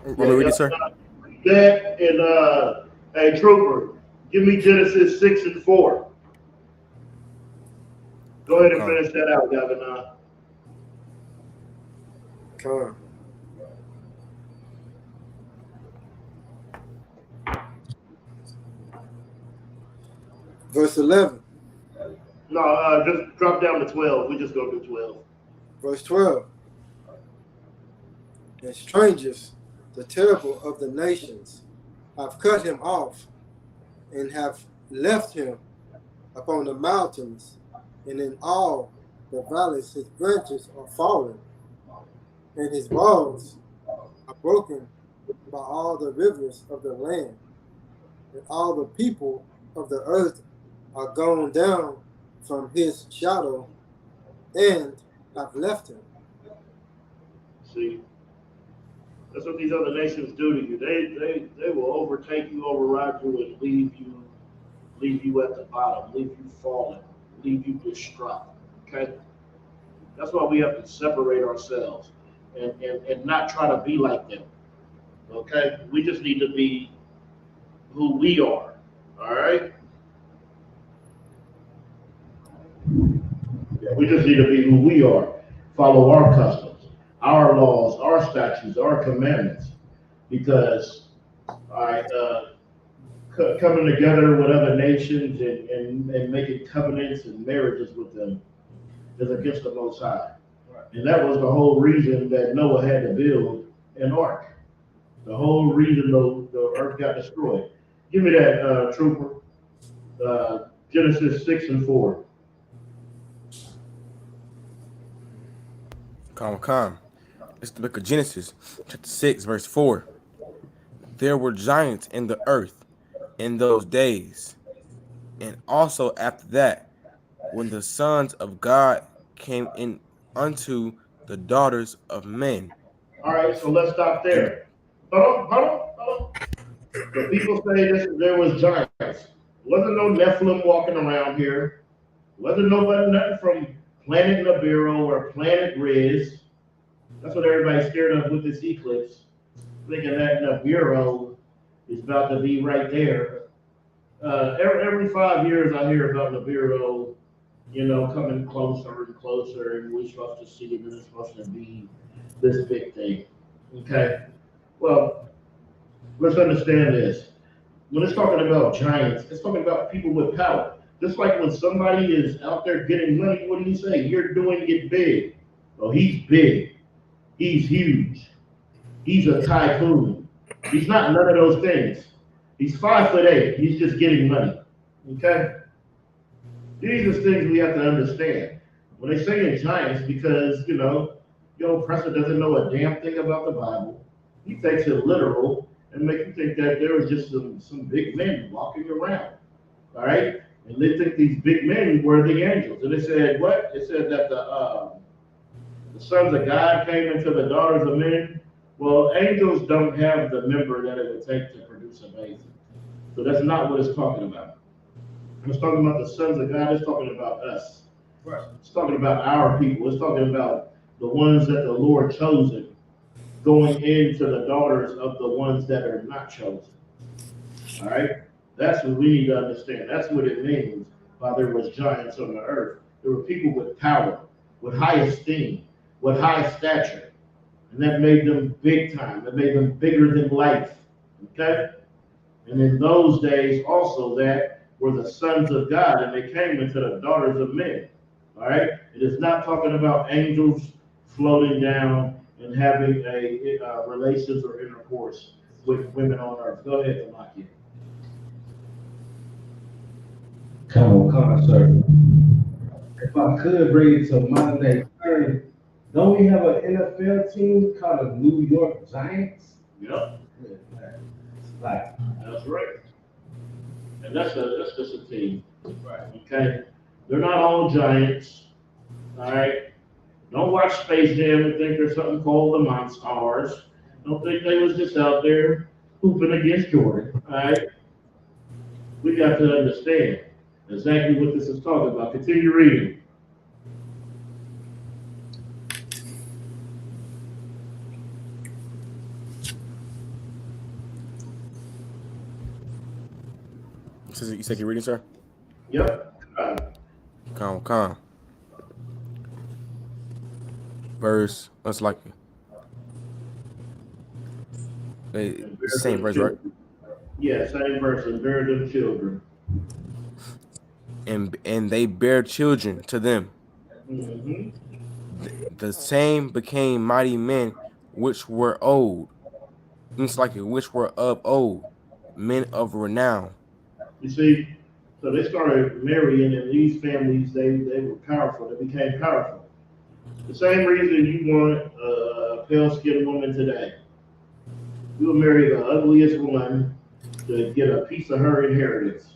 Want me to read it, sir? That and hey, Trooper, give me Genesis 6 and 4. Go ahead and finish that out, Governor. Come. Verse 11. No, just drop down to 12. We just go to 12. Verse 12. And strangers, the terrible of the nations, have cut him off, and have left him upon the mountains, and in all the valleys his branches are fallen, and his walls are broken by all the rivers of the land, and all the people of the earth are gone down from his shadow, and have left him. See, that's what these other nations do to you. They will overtake you, override you, and leave you at the bottom, leave you falling, leave you distraught. Okay, that's why we have to separate ourselves and not try to be like them. Okay, we just need to be who we are. All right. We just need to be who we are. Follow our customs, our laws, our statutes, our commandments. Because, all right, coming together with other nations and making covenants and marriages with them, is against the Most High. And that was the whole reason that Noah had to build an ark. The whole reason the earth got destroyed. Give me that, Trooper. Genesis 6 and 4. Come. It's the book of Genesis, chapter 6, verse 4. There were giants in the earth in those days, and also after that, when the sons of God came in unto the daughters of men. All right, so let's stop there. Hold on. The people say there was giants. Wasn't no Nephilim walking around here. Wasn't nothing from Planet Nibiru or Planet Riz. That's what everybody's scared of with this eclipse. Thinking that Nibiru is about to be right there. Every 5 years I hear about Nibiru, coming closer and closer, and we're supposed to see it, and it's supposed to be this big thing. Okay? Well, let's understand this. When it's talking about giants, it's talking about people with power. Just like when somebody is out there getting money, what do you say? You're doing it big. Oh, he's big. He's huge. He's a tycoon. He's not none of those things. He's 5'8". He's just getting money. Okay? These are things we have to understand. When they say giants, because, your oppressor doesn't know a damn thing about the Bible. He takes it literal and make you think that there was just some big men walking around. All right? And they think these big men were the angels. And it said what? It said that the sons of God came into the daughters of men. Well, angels don't have the member that it would take to produce a baby. So that's not what it's talking about. It's talking about the sons of God. It's talking about us. Right. It's talking about our people. It's talking about the ones that the Lord chosen going into the daughters of the ones that are not chosen. All right? That's what we need to understand. That's what it means by there was giants on the earth. There were people with power, with high esteem, with high stature. And that made them big time. That made them bigger than life. Okay? And in those days also that were the sons of God, and they came into the daughters of men. All right? It is not talking about angels floating down and having a relations or intercourse with women on earth. Go ahead, Tamaki. Come on, sir. If I could bring it to modern day terms, don't we have an NFL team called the New York Giants? Yep. Like, that's right. And that's just a team. Right. Okay. They're not all giants. All right. Don't watch Space Jam and think there's something called the Monstars. Don't think they was just out there hooping against Jordan. All right. We got to understand exactly what this is talking about. Continue reading. You said you're reading, sir? Yep. Come. Verse, let's like it. Same verse, right? Yeah, same verse. And bear them children. And they bear children to them. Mm-hmm. The same became mighty men which were old. It's like which were of old, men of renown. You see, so they started marrying, and these families, they were powerful. They became powerful. The same reason you want a pale-skinned woman today. You will marry the ugliest one to get a piece of her inheritance.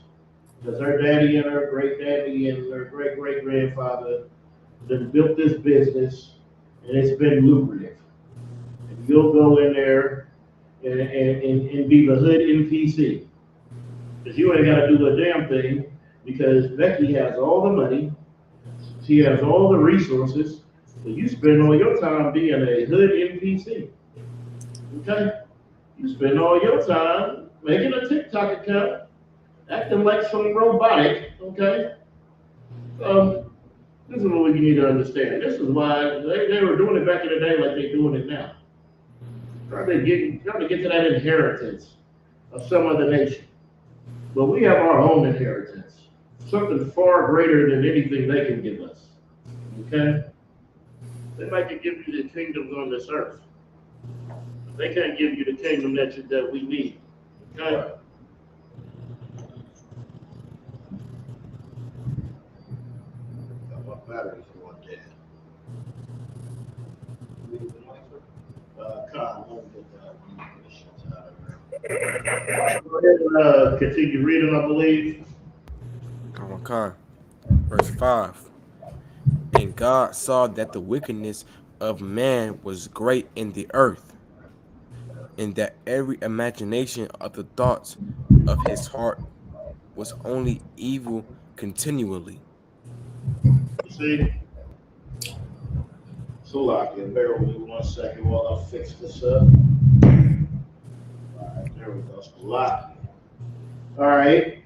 Because her daddy and her great-daddy and her great-great-grandfather then built this business, and it's been lucrative. And you'll go in there and be the hood NPC. Because you ain't got to do a damn thing, because Becky has all the money, she has all the resources, so you spend all your time being a hood NPC. Okay? You spend all your time making a TikTok account, acting like some robotic, okay? This is what we need to understand. This is why they were doing it back in the day like they're doing it now. Trying to get to that inheritance of some other nation. But we have our own inheritance, something far greater than anything they can give us. Okay? They might can give you the kingdoms on this earth. But they can't give you the kingdom that we need. Okay? My battery's going dead. Con, let me get that one. Get the shit out of there. Go ahead and continue reading, I believe. Con. Verse 5. And God saw that the wickedness of man was great in the earth, and that every imagination of the thoughts of his heart was only evil continually. You see? So lock in, bear with me 1 second while I fix this up. All right, there we go. So lock. All right.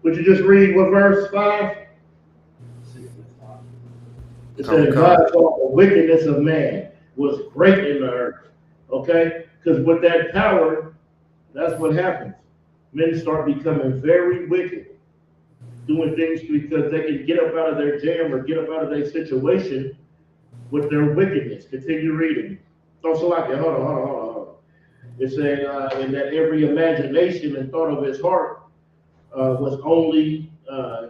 Would you just read what verse 5? It says, God saw the wickedness of man was great in the earth. Okay? Because with that power, that's what happens. Men start becoming very wicked, doing things because they can get up out of their jam or get up out of their situation with their wickedness. Continue reading. Oh, so like, hold on. It said, and that every imagination and thought of his heart was only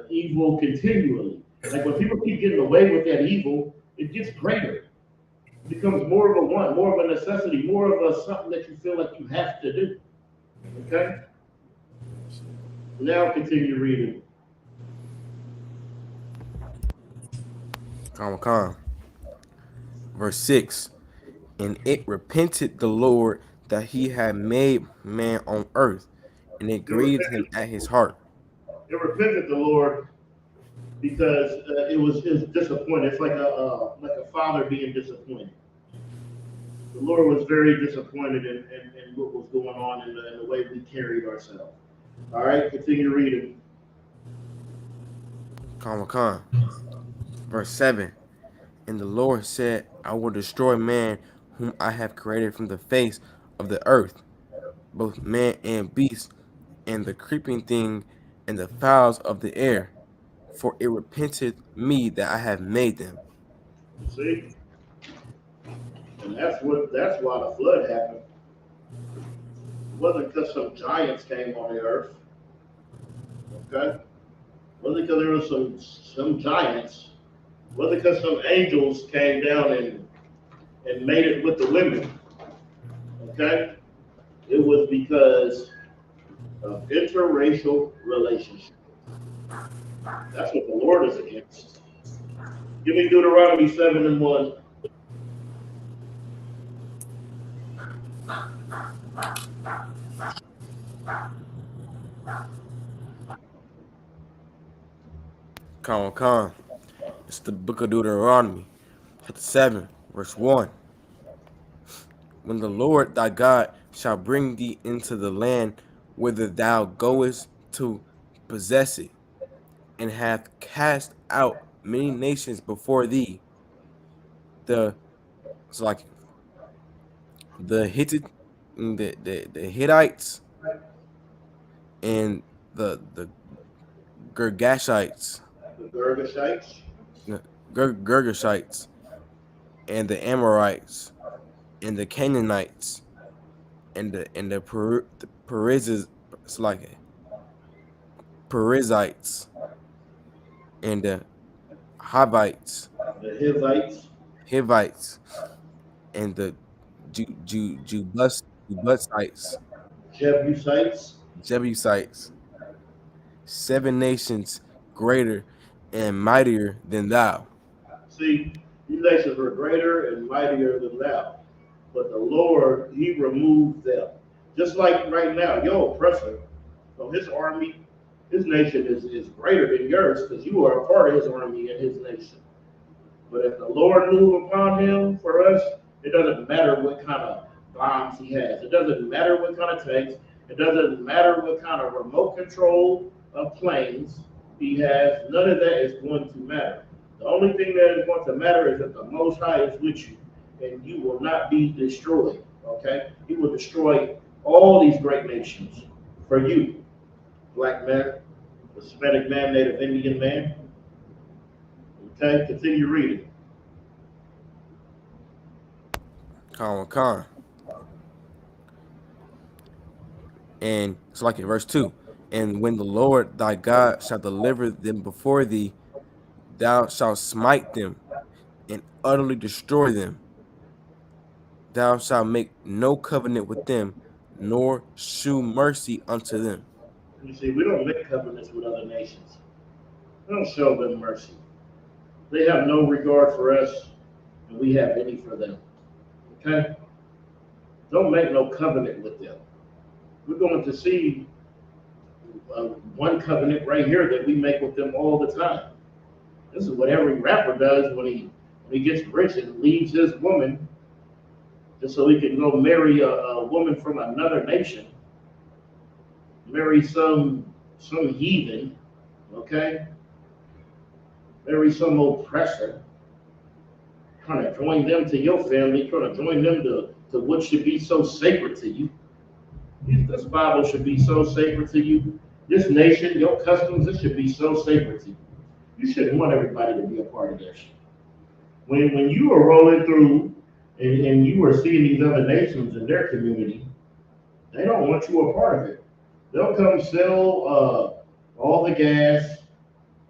evil continually. Like when people keep getting away with that evil, it gets greater. It becomes more of a want, more of a necessity, more of a something that you feel like you have to do. Okay? Now continue reading. Con. Verse 6. And it repented the Lord that he had made man on earth, and it grieved him at his heart. It repented the Lord because it was disappointed. It's like a father being disappointed. The Lord was very disappointed in what was going on in the way we carried ourselves. All right, continue reading. Con. Verse 7. And the Lord said, I will destroy man whom I have created from the face of the earth, both man and beast, and the creeping thing, and the fowls of the air, for it repented me that I have made them. You see? And that's why the flood happened. It wasn't because some giants came on the earth. Okay? It wasn't because there was some giants. It wasn't because some angels came down and made it with the women. Okay? It was because of interracial relationships. That's what the Lord is against. Give me Deuteronomy 7:1. Con. It's the book of Deuteronomy, chapter 7, verse 1. When the Lord thy God shall bring thee into the land whither thou goest to possess it, and hath cast out many nations before thee, the Hittites, the Hittites, and the Girgashites, The Girgashites, Girgashites, and the Amorites, and the Canaanites, and the Perizzites, and the Hivites, the Hivites, and the Jebusites, Jebusites. Jebusites, 7 nations greater and mightier than thou. See, these nations were greater and mightier than thou. But the Lord, he removed them. Just like right now, your oppressor, so his army, his nation is greater than yours because you are a part of his army and his nation. But if the Lord move upon him for us, it doesn't matter what kind of bombs he has. It doesn't matter what kind of tanks. It doesn't matter what kind of remote control of planes he has. None of that is going to matter. The only thing that is going to matter is that the Most High is with you, and you will not be destroyed. Okay? He will destroy all these great nations for you, black man, Hispanic man, Native Indian man. Okay? Continue reading. Con. And it's like in verse 2. And when the Lord thy God shall deliver them before thee, thou shalt smite them and utterly destroy them. Thou shalt make no covenant with them, nor shew mercy unto them. You see, we don't make covenants with other nations. We don't show them mercy. They have no regard for us, and we have any for them. Okay? Don't make no covenant with them. We're going to see one covenant right here that we make with them all the time. This is what every rapper does when he gets rich and leaves his woman just so he can go marry a woman from another nation, marry some heathen, okay? Marry some oppressor, trying to join them to your family, trying to join them to what should be so sacred to you. This Bible should be so sacred to you. This nation, your customs, this should be so sacred to you. You shouldn't want everybody to be a part of this. When you are rolling through and you are seeing these other nations in their community, they don't want you a part of it. They'll come sell all the gas,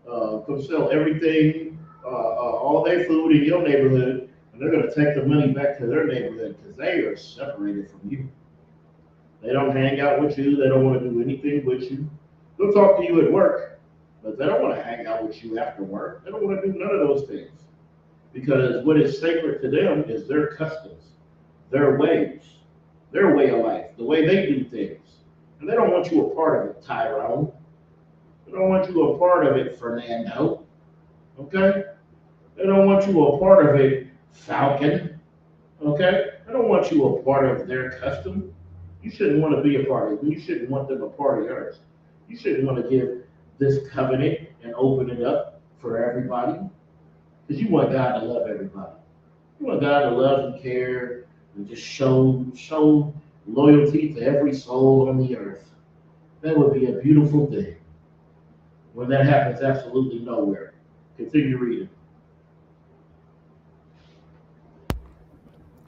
come sell everything, all their food in your neighborhood, and they're going to take the money back to their neighborhood because they are separated from you. They don't hang out with you. They don't want to do anything with you. They'll talk to you at work, but they don't want to hang out with you after work. They don't want to do none of those things because what is sacred to them is their customs, their ways, their way of life, the way they do things. And they don't want you a part of it, Tyrone. They don't want you a part of it, Fernando. Okay? They don't want you a part of it, Falcon. Okay? They don't want you a part of their custom. You shouldn't want to be a part of it. You shouldn't want them a part of yours. You shouldn't want to give this covenant and open it up for everybody. Because you want God to love everybody. You want God to love and care and just show loyalty to every soul on the earth. That would be a beautiful thing. When that happens absolutely nowhere. Continue reading.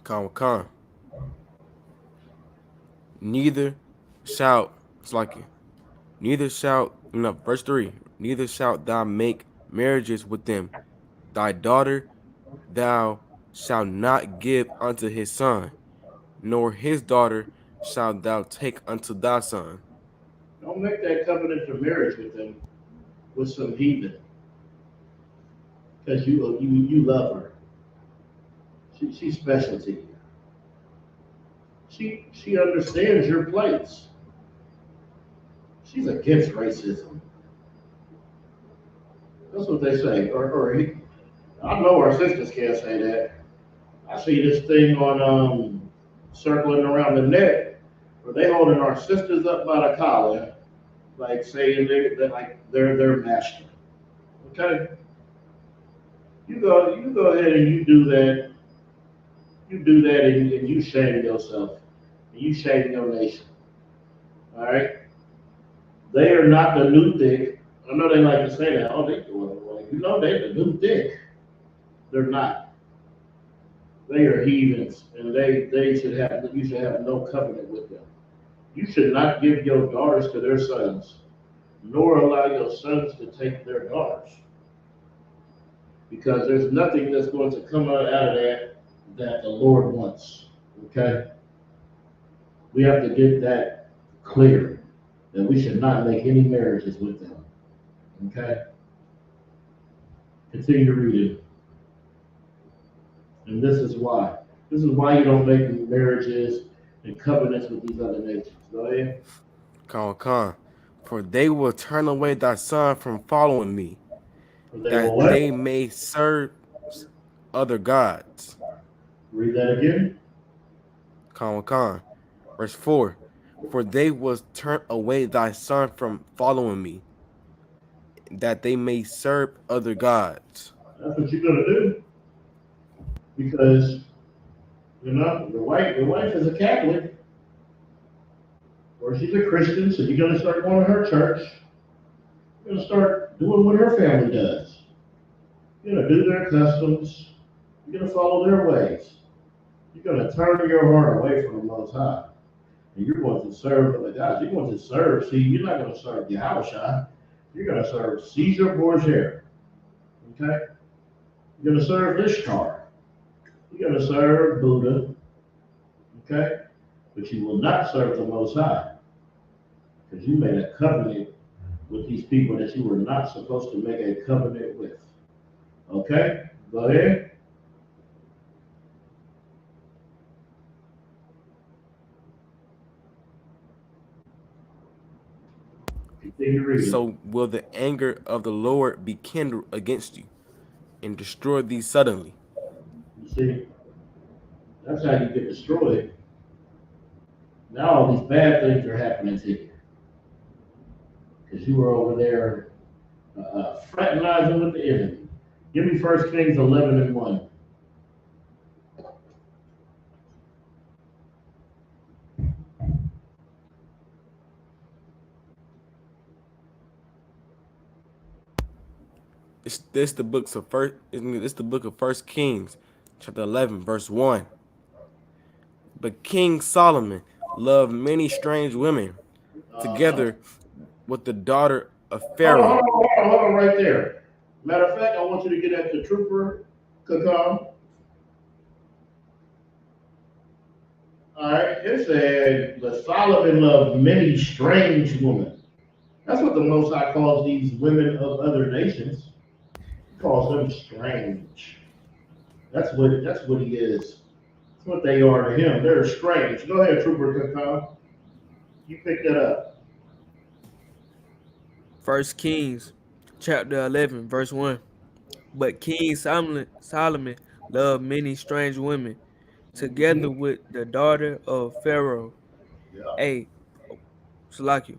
Con. Neither shalt, verse 3, neither shalt thou make marriages with them. Thy daughter thou shalt not give unto his son, nor his daughter shalt thou take unto thy son. Don't make that covenant of marriage with them with some heathen. Because you love her. She's special to you. She understands your place. She's against racism. That's what they say. I know our sisters can't say that. I see this thing on circling around the net where they holding our sisters up by the collar, like saying they're their master. Okay? You go ahead and you do that. You do that and you shame yourself. And you shame your nation. All right? They are not the new thick. I know they like to say that. Oh, they're the new thick. They're not. They are heathens, and you should have no covenant with them. You should not give your daughters to their sons, nor allow your sons to take their daughters. Because there's nothing that's going to come out of that the Lord wants. Okay? We have to get that clear, that we should not make any marriages with them. Okay? Continue reading. And this is why. This is why you don't make marriages and covenants with these other nations. Go ahead. Con. For they will turn away thy son from following me, that What? they may serve other gods. Read that again. Con. Verse 4. For they will turn away thy son from following me, that they may serve other gods. That's what you're gonna do. Because the wife is a Catholic, or she's a Christian, so you're gonna start going to her church. You're gonna start doing what her family does. You're gonna do their customs. You're gonna follow their ways. You're going to turn your heart away from the Most High. And you're going to serve other gods. You're going to serve, see, you're not going to serve Yahweh. You're going to serve Caesar Borgia. Okay? You're going to serve Ishtar. You're going to serve Buddha. Okay? But you will not serve the Most High. Because you made a covenant with these people that you were not supposed to make a covenant with. Okay? Go ahead. Continue reading. So will the anger of the Lord be kindled against you and destroy thee suddenly? You see, that's how you get destroyed. Now all these bad things are happening to you. Because you were over there fraternizing with the enemy. Give me 1 Kings 11:1. It's the book of First Kings, chapter 11, verse 1. But King Solomon loved many strange women, together with the daughter of Pharaoh. Hold on right there. Matter of fact, I want you to get at the trooper, Kakam. All right, it said, but Solomon loved many strange women. That's what the Most High calls these women of other nations. He calls them strange. That's what he is. That's what they are to him. They're strange. Go ahead, Trooper Kakam. You pick that up. 1 Kings chapter 11, verse 1. But King Solomon loved many strange women, together with the daughter of Pharaoh, Yeah, a Salakia,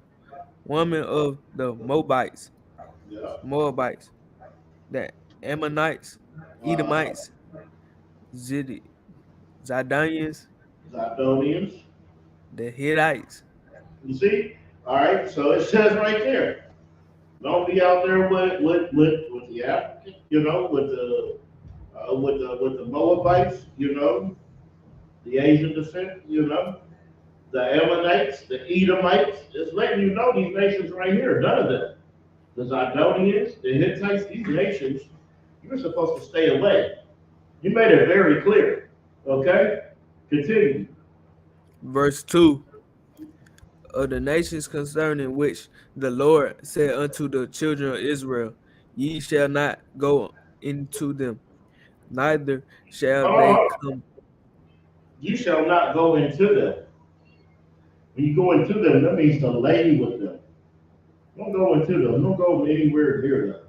woman of the yeah. Moabites, the Ammonites, Uh, Edomites, Zidonians, Zidonians. the Hittites. You see? All right. So it says right there. Don't be out there with the African, with the Moabites, the Asian descent, the Ammonites, the Edomites. It's letting you know these nations right here. None of them. The Zidonians, the Hittites, these nations, you're supposed to stay away. You made it very clear. Okay? Continue. Verse 2. Of the nations concerning which the Lord said unto the children of Israel, ye shall not go into them, neither shall they Oh, come. you shall not go into them. When you go into them, that means to lay with them. Don't go into them. Don't go anywhere near them.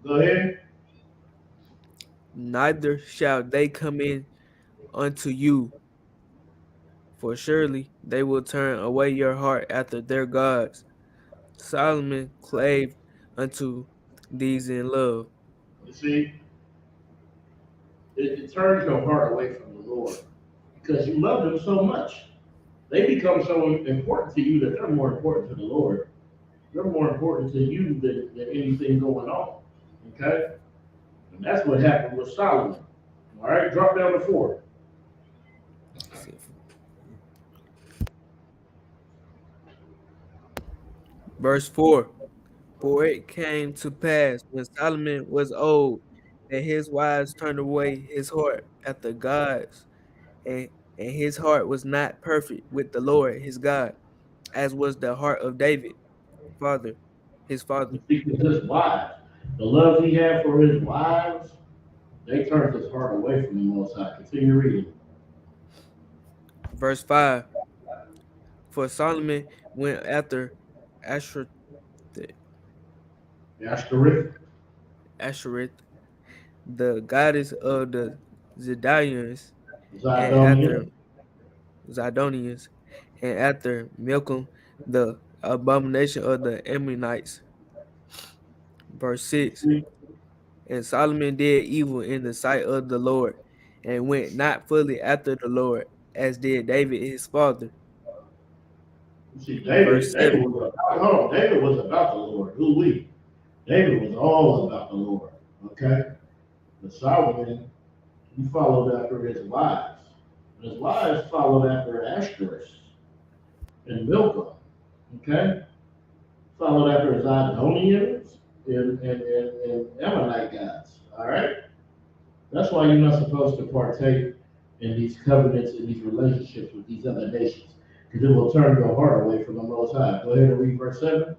Go ahead. Neither shall they come in unto you, for surely they will turn away your heart after their gods. Solomon clave unto these in love. You see, it turns your heart away from the Lord because you love them so much. They become so important to you that they're more important to the Lord. They're more important to you than anything going on. Okay? And that's what happened with Solomon. All right, drop down to 4. Verse 4. For it came to pass when Solomon was old that his wives turned away his heart after gods, and, and his heart was not perfect with the Lord his God, as was the heart of David, father, his father. Because his wives, the love he had for his wives, they turned his heart away from the Most High. Continue reading. Verse 5. For Solomon went after Ashereth, Ashtoreth, Ashereth, the goddess of the Zidonians, and after Zidonian. Zidonians, and after Milcom, the abomination of the Ammonites. Verse 6. And Solomon did evil in the sight of the Lord, and went not fully after the Lord, as did David his father. You see, Verse 7. David was about the Lord. Who we? David was all about the Lord. Okay? But Solomon, he followed after his wives. His wives followed after Ashtoreth and Milcah. Okay? Followed after Zidonians and Ammonite gods. All right? That's why you're not supposed to partake in these covenants and these relationships with these other nations, because it will turn your heart away from the Most High. Go ahead and read verse 7.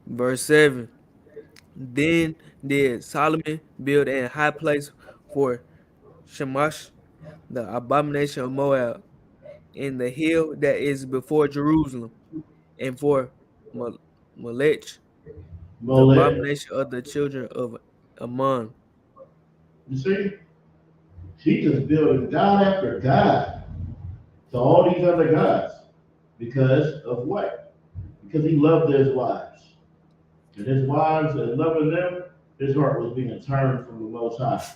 Verse 7. Then did Solomon build a high place for Shamash, the abomination of Moab, in the hill that is before Jerusalem, and for Molech, the Molech. abomination of the children of Ammon. You see? She just building God after God to all these other gods. Because of what? Because he loved his wives. And his wives, and loving them, his heart was being turned from the Most High.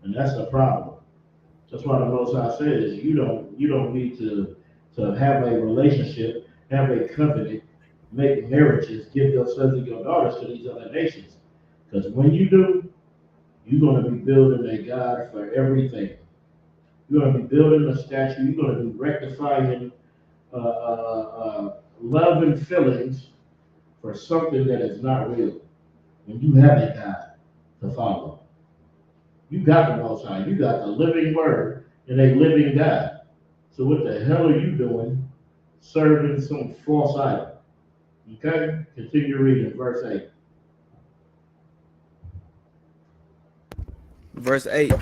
And that's the problem. That's why the Most High says you don't need to have a relationship, have a covenant, make marriages, give your sons and your daughters to these other nations. Because when you do, you're going to be building a God for everything. You're going to be building a statue. You're going to be rectifying love and feelings for something that is not real. When you have a God to follow, you got the Most High. You got the living Word and a living God. So what the hell are you doing serving some false idol? Okay? Continue reading verse 8. Verse 8.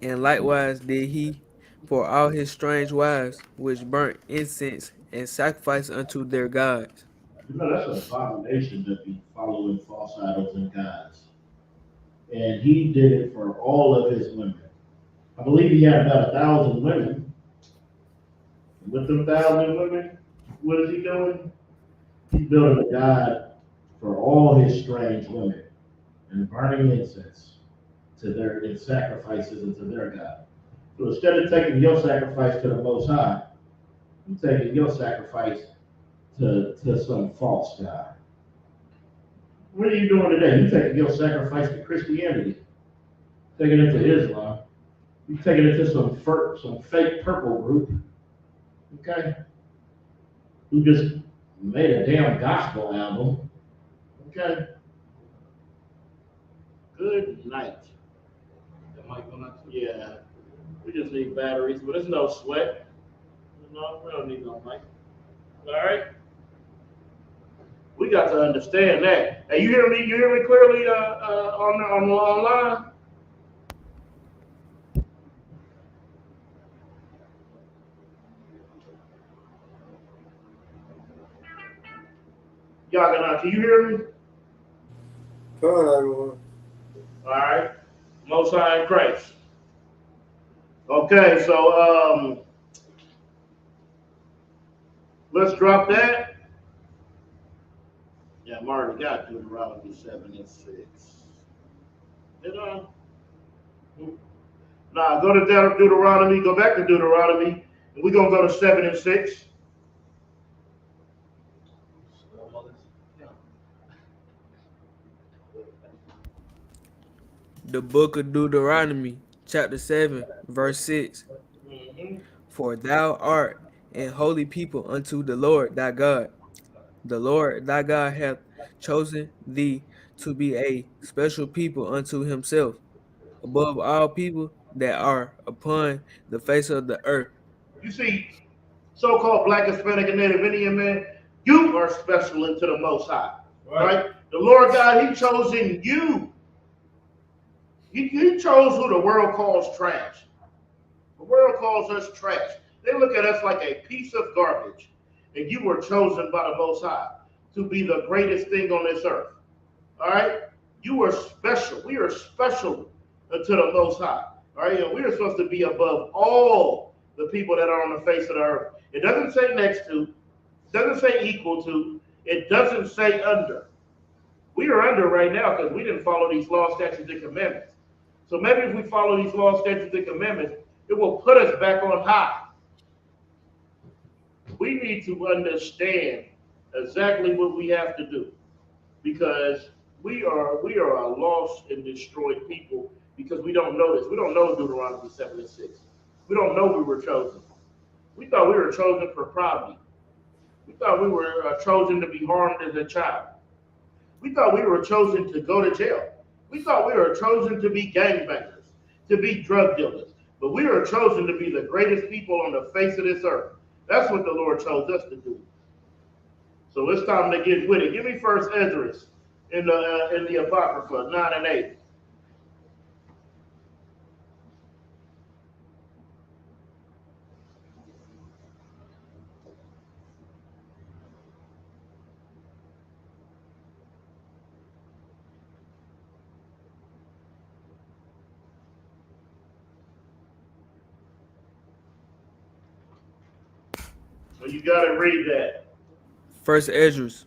And likewise did he for all his strange wives, which burnt incense and sacrificed unto their gods. You know, that's an abomination to be following false idols and gods. And he did it for all of his women. I believe he had about 1,000 women. With them 1,000 women, what is he doing? He's building a god for all his strange women and burning incense to their and sacrifices unto their God. So instead of taking your sacrifice to the Most High, you're taking your sacrifice to some false god. What are you doing today? You're taking your sacrifice to Christianity, taking it to Islam. You're taking it to some fake purple group, okay, who just made a damn gospel album, okay? Good night. Yeah, we just need batteries, but it's no sweat. No, we don't need no mic. All right? We got to understand that. Hey, you hear me? You hear me clearly on online? Yaganah, can you hear me? Come on, everyone. All right. Most High in Christ. Okay, so let's drop that. Yeah, I'm already got Deuteronomy 7 and 6. Did I? Nah, go to Deuteronomy, go back to Deuteronomy, and we're going to go to 7 and 6. The book of Deuteronomy, chapter 7, verse 6. Mm-hmm. For thou art an holy people unto the Lord thy God. The Lord thy God hath chosen thee to be a special people unto himself, above all people that are upon the face of the earth. You see, so-called Black, Hispanic, and Native Indian man, you are special into the Most High, right? The Lord God, he chosen you. He chose who the world calls trash. The world calls us trash. They look at us like a piece of garbage. And you were chosen by the Most High to be the greatest thing on this earth. All right? You are special. We are special to the Most High. All right? And we are supposed to be above all the people that are on the face of the earth. It doesn't say next to, it doesn't say equal to, it doesn't say under. We are under right now because we didn't follow these laws, statutes, and commandments. So maybe if we follow these laws, statutes, and commandments, it will put us back on high. We need to understand exactly what we have to do because we are a lost and destroyed people, because we don't know this. We don't know Deuteronomy 7 and 6. We don't know we were chosen. We thought we were chosen for poverty. We thought we were chosen to be harmed as a child. We thought we were chosen to go to jail. We thought we were chosen to be gangbangers, to be drug dealers. But we were chosen to be the greatest people on the face of this earth. That's what the Lord chose us to do. So it's time to get with it. Give me first Esdras in the Apocrypha, 9 and 8. So you got to read that. First Esdras,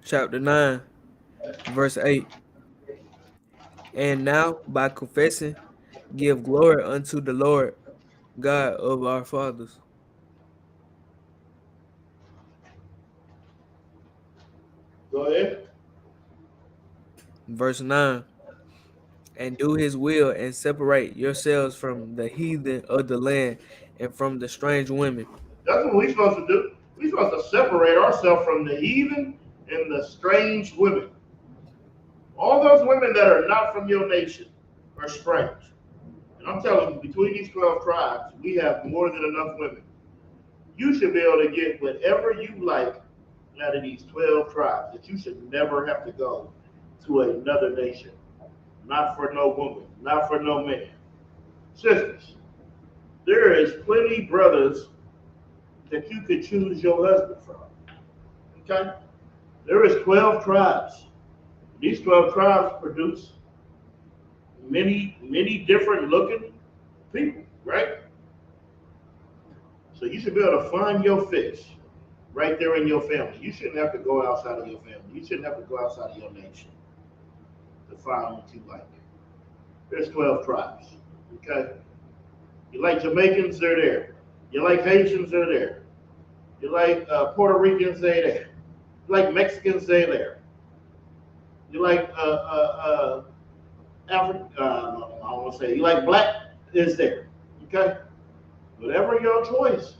chapter 9, verse 8. And now, by confessing, give glory unto the Lord God of our fathers. Go ahead. Verse 9. And do his will, and separate yourselves from the heathen of the land, and from the strange women. That's what we're supposed to do. We're supposed to separate ourselves from the heathen and the strange women. All those women that are not from your nation are strange. And I'm telling you, between these 12 tribes, we have more than enough women. You should be able to get whatever you like out of these 12 tribes, that you should never have to go to another nation. Not for no woman, not for no man. Sisters, there is plenty brothers that you could choose your husband from. Okay? There is 12 tribes. These 12 tribes produce many different looking people, right? So you should be able to find your fish right there in your family. You shouldn't have to go outside of your family. You shouldn't have to go outside of your nation to find what you like. There's 12 tribes, okay? You like Jamaicans, they're there. You like Haitians, they're there. You like Puerto Ricans, they're there. You like Mexicans, they're there. You like African, I don't want to say, you like black, is there, okay? Whatever your choice.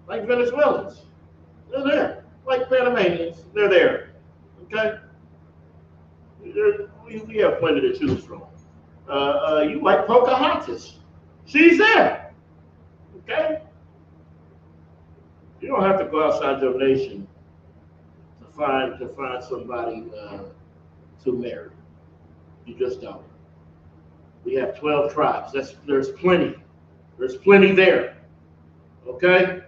Like Venezuelans, they're there. Like Panamanians, they're there, okay? We have plenty to choose from. You like Pocahontas, she's there, okay? You don't have to go outside your nation to find somebody to marry. You just don't. We have 12 tribes. There's plenty. There's plenty there. Okay?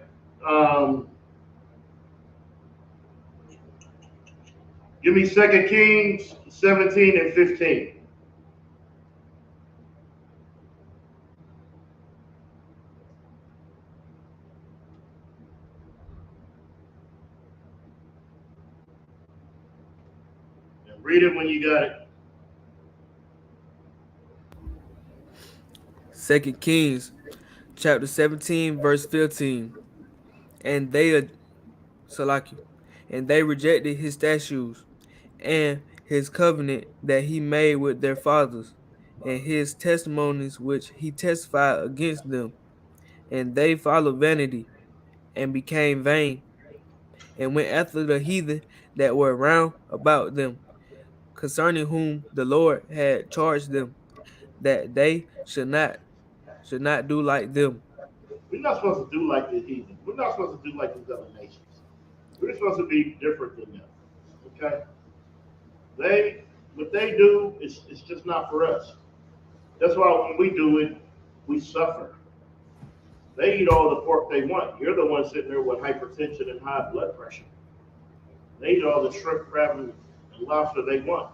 Give me 2 Kings 17 and 15. And read it when you got it. 2 Kings, chapter 17, verse 15. And they, Salaki, and they rejected his statutes and his covenant that he made with their fathers, and his testimonies which he testified against them. And they followed vanity, and became vain, and went after the heathen that were round about them, concerning whom the Lord had charged them, that they should not do like them. We're not supposed to do like the heathen. We're not supposed to do like these other nations. We're supposed to be different than them. Okay? What they do is just not for us. That's why when we do it, we suffer. They eat all the pork they want. You're the one sitting there with hypertension and high blood pressure. They eat all the shrimp, crab, and lobster they want.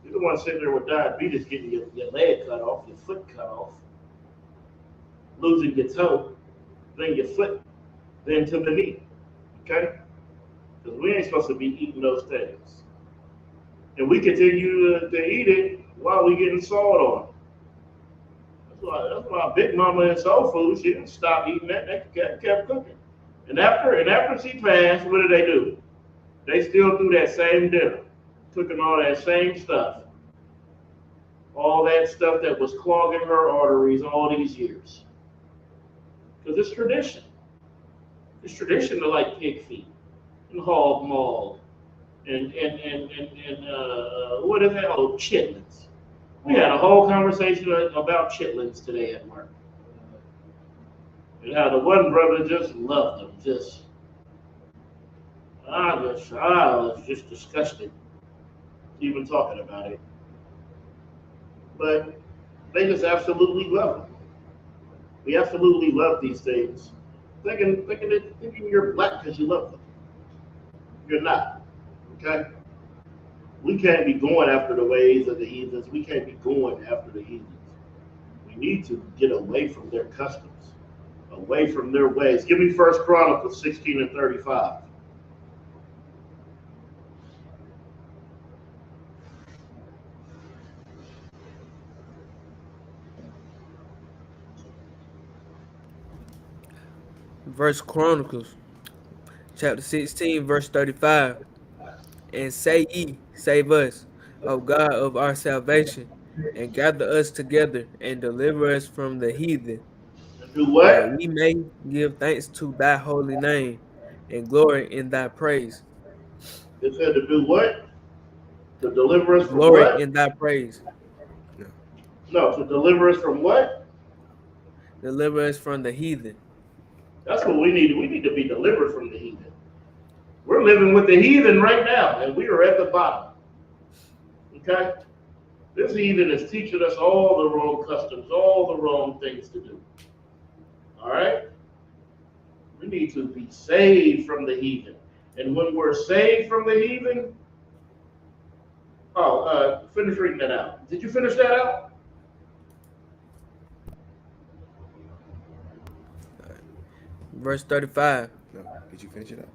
You're the one sitting there with diabetes, getting your leg cut off, your foot cut off, losing your toe, then your foot, then to the knee. Okay? Because we ain't supposed to be eating those things. And we continue to eat it while we getting salt on. That's why Big Mama and Soul Food, she didn't stop eating that. They kept cooking. And after she passed, what did they do? They still do that same dinner, cooking all that same stuff. all that stuff that was clogging her arteries all these years. Because it's tradition. It's tradition to like pig feet and hog maw and what is that? Oh, chitlins. We had a whole conversation about chitlins today at work. And how the one brother just loved them. I was just disgusted even talking about it. But they just absolutely love them. We absolutely love these things. Thinking you're black because you love them. You're not. Okay? We can't be going after the ways of the heathens. We can't be going after the heathens. We need to get away from their customs, away from their ways. Give me 1 Chronicles 16 and 35. Verse Chronicles, chapter 16, verse 35. And say ye, save us, O God of our salvation, and gather us together, and deliver us from the heathen, And do that what? we may give thanks to thy holy name, and glory in thy praise. It said to do what? To deliver us from Glory what? in thy praise. No, to deliver us from what? Deliver us from the heathen. That's what we need. We need to be delivered from the heathen. We're living with the heathen right now, and we are at the bottom. Okay? This heathen is teaching us all the wrong customs, all the wrong things to do. All right? We need to be saved from the heathen. And when we're saved from the heathen, finish reading that out. Did you finish that out? Verse 35. No, did you finish it up?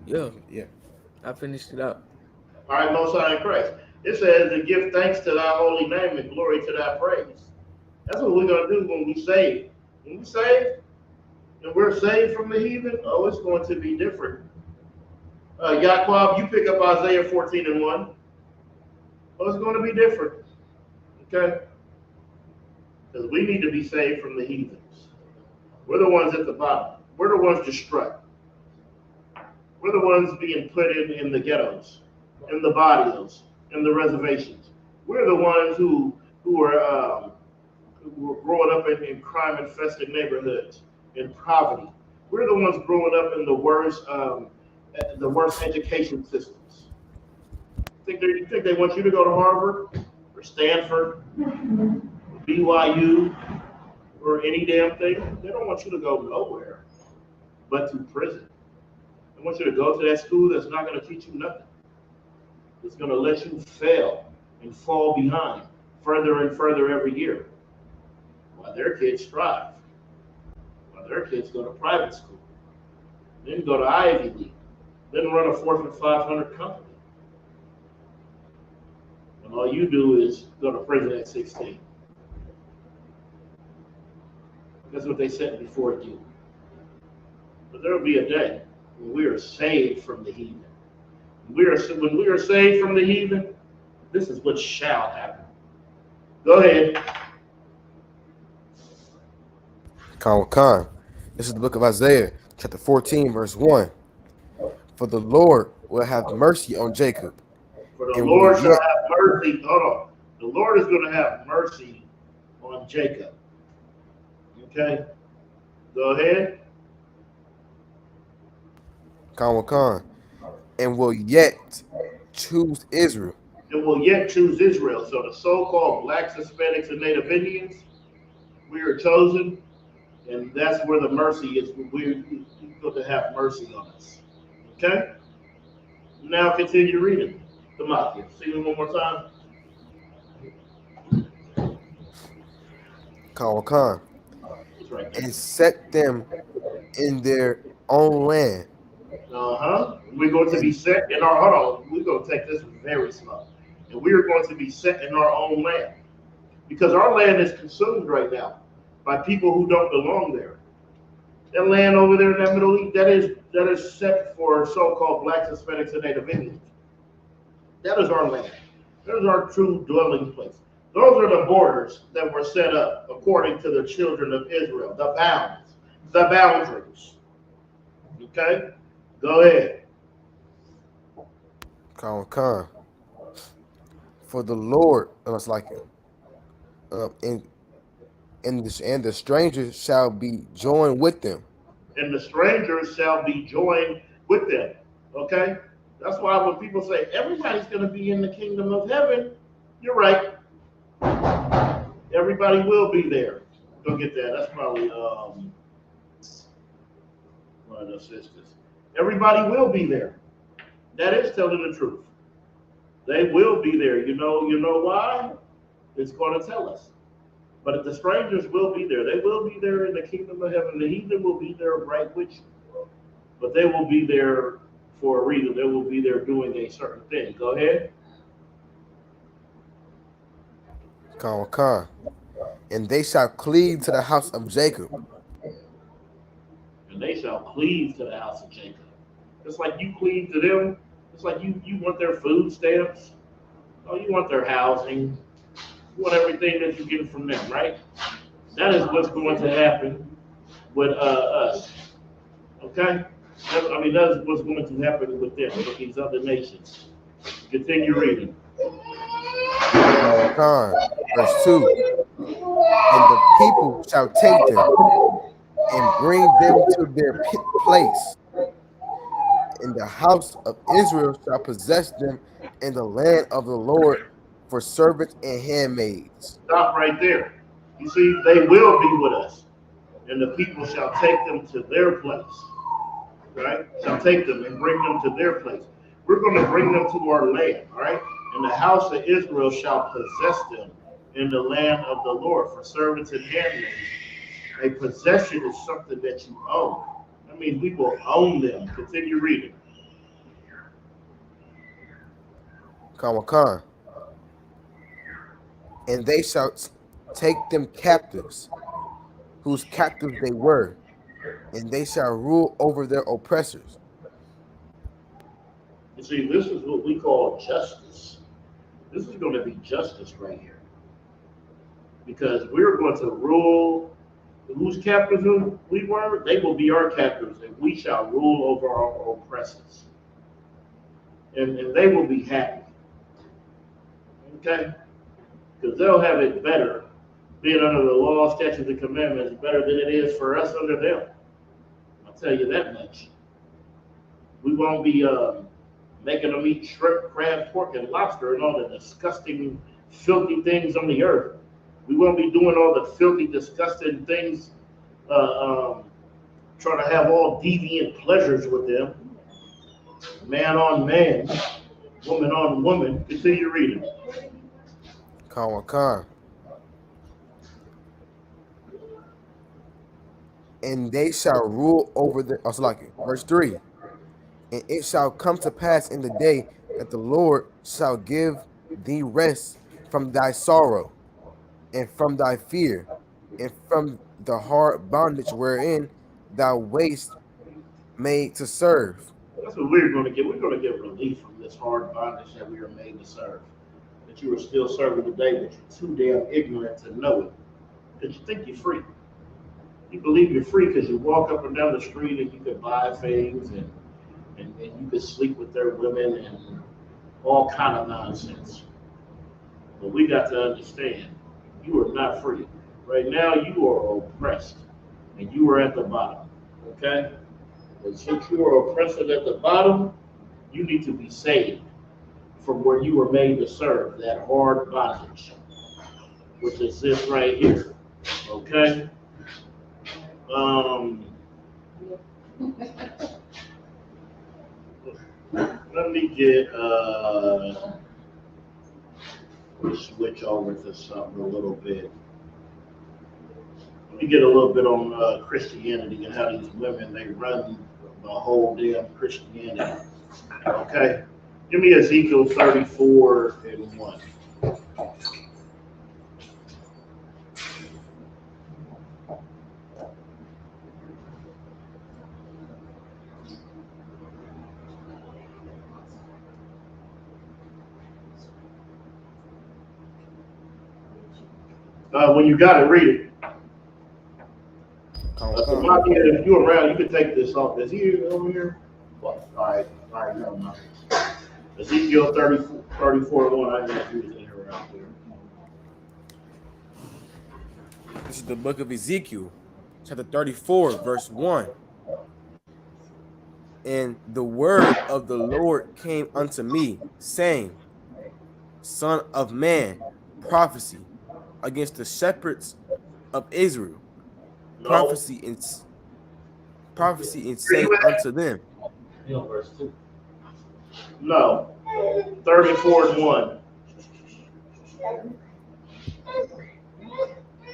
Yeah, Yeah. I finished it up. All right, Most High in Christ. It says to give thanks to thy holy name and glory to thy praise. That's what we're going to do when we save. When we save, and we're saved from the heathen, it's going to be different. Yaquab, you pick up Isaiah 14 and 1. It's going to be different. Okay? Because we need to be saved from the heathens. We're the ones at the bottom. We're the ones destroyed. We're the ones being put in the ghettos, in the barrios, in the reservations. We're the ones who are growing up in crime-infested neighborhoods, in poverty. We're the ones growing up in the worst education systems. You think they want you to go to Harvard or Stanford, or BYU, or any damn thing? They don't want you to go nowhere but to prison. They want you to go to that school that's not going to teach you nothing. It's going to let you fail and fall behind further and further every year, while their kids strive, while their kids go to private school, then go to Ivy League, then run a Fortune 500 company. And all you do is go to prison at 16. That's what they said before you. But there will be a day when we are saved from the heathen. When we are saved from the heathen, this is what shall happen. Go ahead. Khan. This is the book of Isaiah, chapter 14, verse 1. For the Lord will have mercy on Jacob. For the Lord shall have mercy. Hold on. The Lord is going to have mercy on Jacob. Okay? Go ahead. Khan. And will yet choose Israel. And will yet choose Israel. So the so-called blacks, Hispanics, and Native Indians, we are chosen. And that's where the mercy is. We're going to have mercy on us. Okay? Now continue reading the Mafia. See it one more time. Khan. Right there. And set them in their own land. We're going to be set in our, hold on, we're going to take this very slow. And we are going to be set in our own land. Because our land is consumed right now by people who don't belong there. That land over there in that Middle East, that is set for so-called blacks, Hispanics, and Native Indians. That is our land. That is our true dwelling place. Those are the borders that were set up according to the children of Israel, the bounds, the boundaries. Okay? Go ahead. Con. For the Lord, it's like and the strangers shall be joined with them. And the strangers shall be joined with them. Okay? That's why when people say everybody's going to be in the kingdom of heaven, you're right. Everybody will be there. Don't get that. That's probably one of the sisters. Everybody will be there. That is telling the truth. They will be there. You know why? It's going to tell us. But the strangers will be there. They will be there in the kingdom of heaven. The heathen will be there right with you. But they will be there for a reason. They will be there doing a certain thing. Go ahead. Con. And they shall cleave to the house of Jacob. And they shall cleave to the house of Jacob. Just like you cleave to them. It's like you want their food stamps. Oh, you want their housing. You want everything that you get from them, right? That is what's going to happen with us. Okay? That is what's going to happen with them, with these other nations. Continue reading. Con. Verse 2. And the people shall take them and bring them to their place. And the house of Israel shall possess them in the land of the Lord for servants and handmaids. Stop right there. You see, they will be with us. And the people shall take them to their place. Right? Shall take them and bring them to their place. We're going to bring them to our land, all right? And the house of Israel shall possess them in the land of the Lord for servants and handmaids. A possession is something that you own. I mean, we will own them. Continue reading. Con. And they shall take them captives, whose captives they were, and they shall rule over their oppressors. You see, this is what we call justice. This is going to be justice right here. Because we're going to rule whose captives we were, they will be our captives, and we shall rule over our oppressors. And they will be happy. Okay? Because they'll have it better being under the law, statutes, and commandments better than it is for us under them. I'll tell you that much. We won't be making them eat shrimp, crab, pork, and lobster and all the disgusting, filthy things on the earth. We won't be doing all the filthy, disgusting things, trying to have all deviant pleasures with them. Man on man, woman on woman. Continue reading. Con. And they shall rule over the verse 3. And it shall come to pass in the day that the Lord shall give thee rest from thy sorrow, and from thy fear, and from the hard bondage wherein thou wast made to serve. That's what we're going to get. We're going to get relief from this hard bondage that we are made to serve. That you are still serving today, but you're too damn ignorant to know it. Because you think you're free. You believe you're free because you walk up and down the street and you can buy things and you can sleep with their women and all kind of nonsense. But we got to understand, you are not free. Right now, you are oppressed, and you are at the bottom. Okay? And since you are oppressed at the bottom, you need to be saved from where you were made to serve, that hard bondage, which is this right here. Okay? Let me get switch over to something a little bit. Let me get a little bit on Christianity and how these women, they run the whole damn Christianity. Okay? Give me Ezekiel 34:1. When you got it, read it. Come, So come. Maki, if you're around, you can take this off. Is he over here? Well, all right, never mind. Ezekiel 34:1. I have you in here around here. This is the book of Ezekiel, chapter 34, verse 1. And the word of the Lord came unto me, saying, Son of man, prophecy against the shepherds of Israel. No. Prophecy and Where say you at? unto them. verse 2. No. 34:1.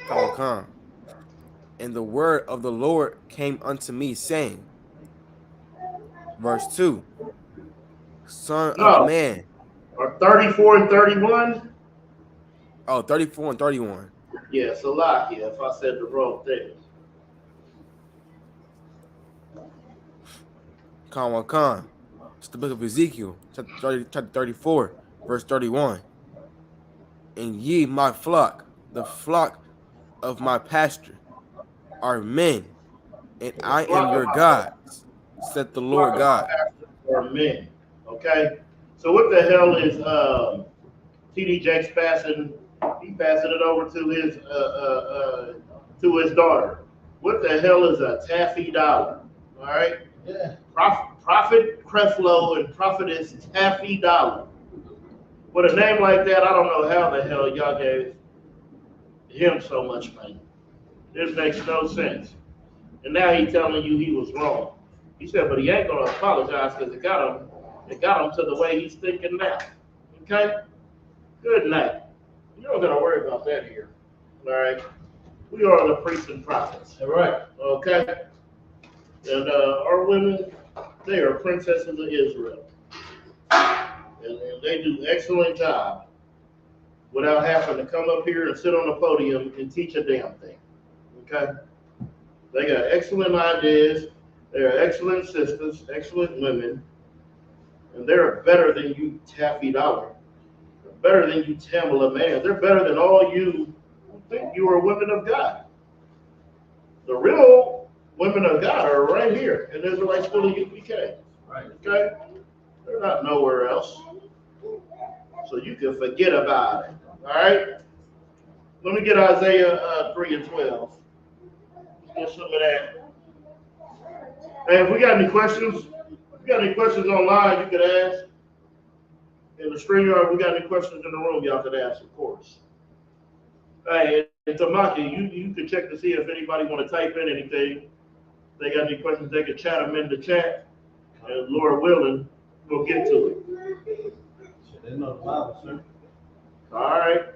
Come. And the word of the Lord came unto me, saying, verse 2, Son of No. man. Or 34 and 31? Oh, 34 and 31. Yeah, Salakia, if I said the wrong thing. Come. It's the book of Ezekiel, chapter 34, verse 31. And ye, my flock, the flock of my pasture, are men, and The I am flock of your my God, said the the flock Lord of my God. pastors are men. Okay? So what the hell is TD Jakes passing? He passing it over to his daughter. What the hell is a taffy dollar? All right? Yeah. Prophet Creflo and Prophetess Taffy Dollar. With a name like that, I don't know how the hell y'all gave him so much money. This makes no sense. And now he's telling you he was wrong. He said, but he ain't gonna apologize because it got him to the way he's thinking now. Okay? Good night. You don't gotta worry about that here. All right. We are the priests and prophets. All right. Okay? And our women, they are princesses of Israel. And they do excellent job without having to come up here and sit on the podium and teach a damn thing. Okay? They got excellent ideas. They're excellent sisters, excellent women, and they're better than you, Taffy Dollar. They're better than you, Tamala Man. They're better than all you who think you are women of God. The real women of God are right here in Israelite School of UPK. Right. Okay? They're not nowhere else. So you can forget about it. All right? Let me get Isaiah 3 and 12. Get some of that. Hey, if we got any questions, online, you could ask. In the stream yard, we got any questions in the room, y'all could ask, of course. Hey, and Tamaki, you can check to see if anybody want to type in anything. If they got any questions, they can chat them in the chat. And Lord willing, we'll get to it. So they know the Bible, sir. All right.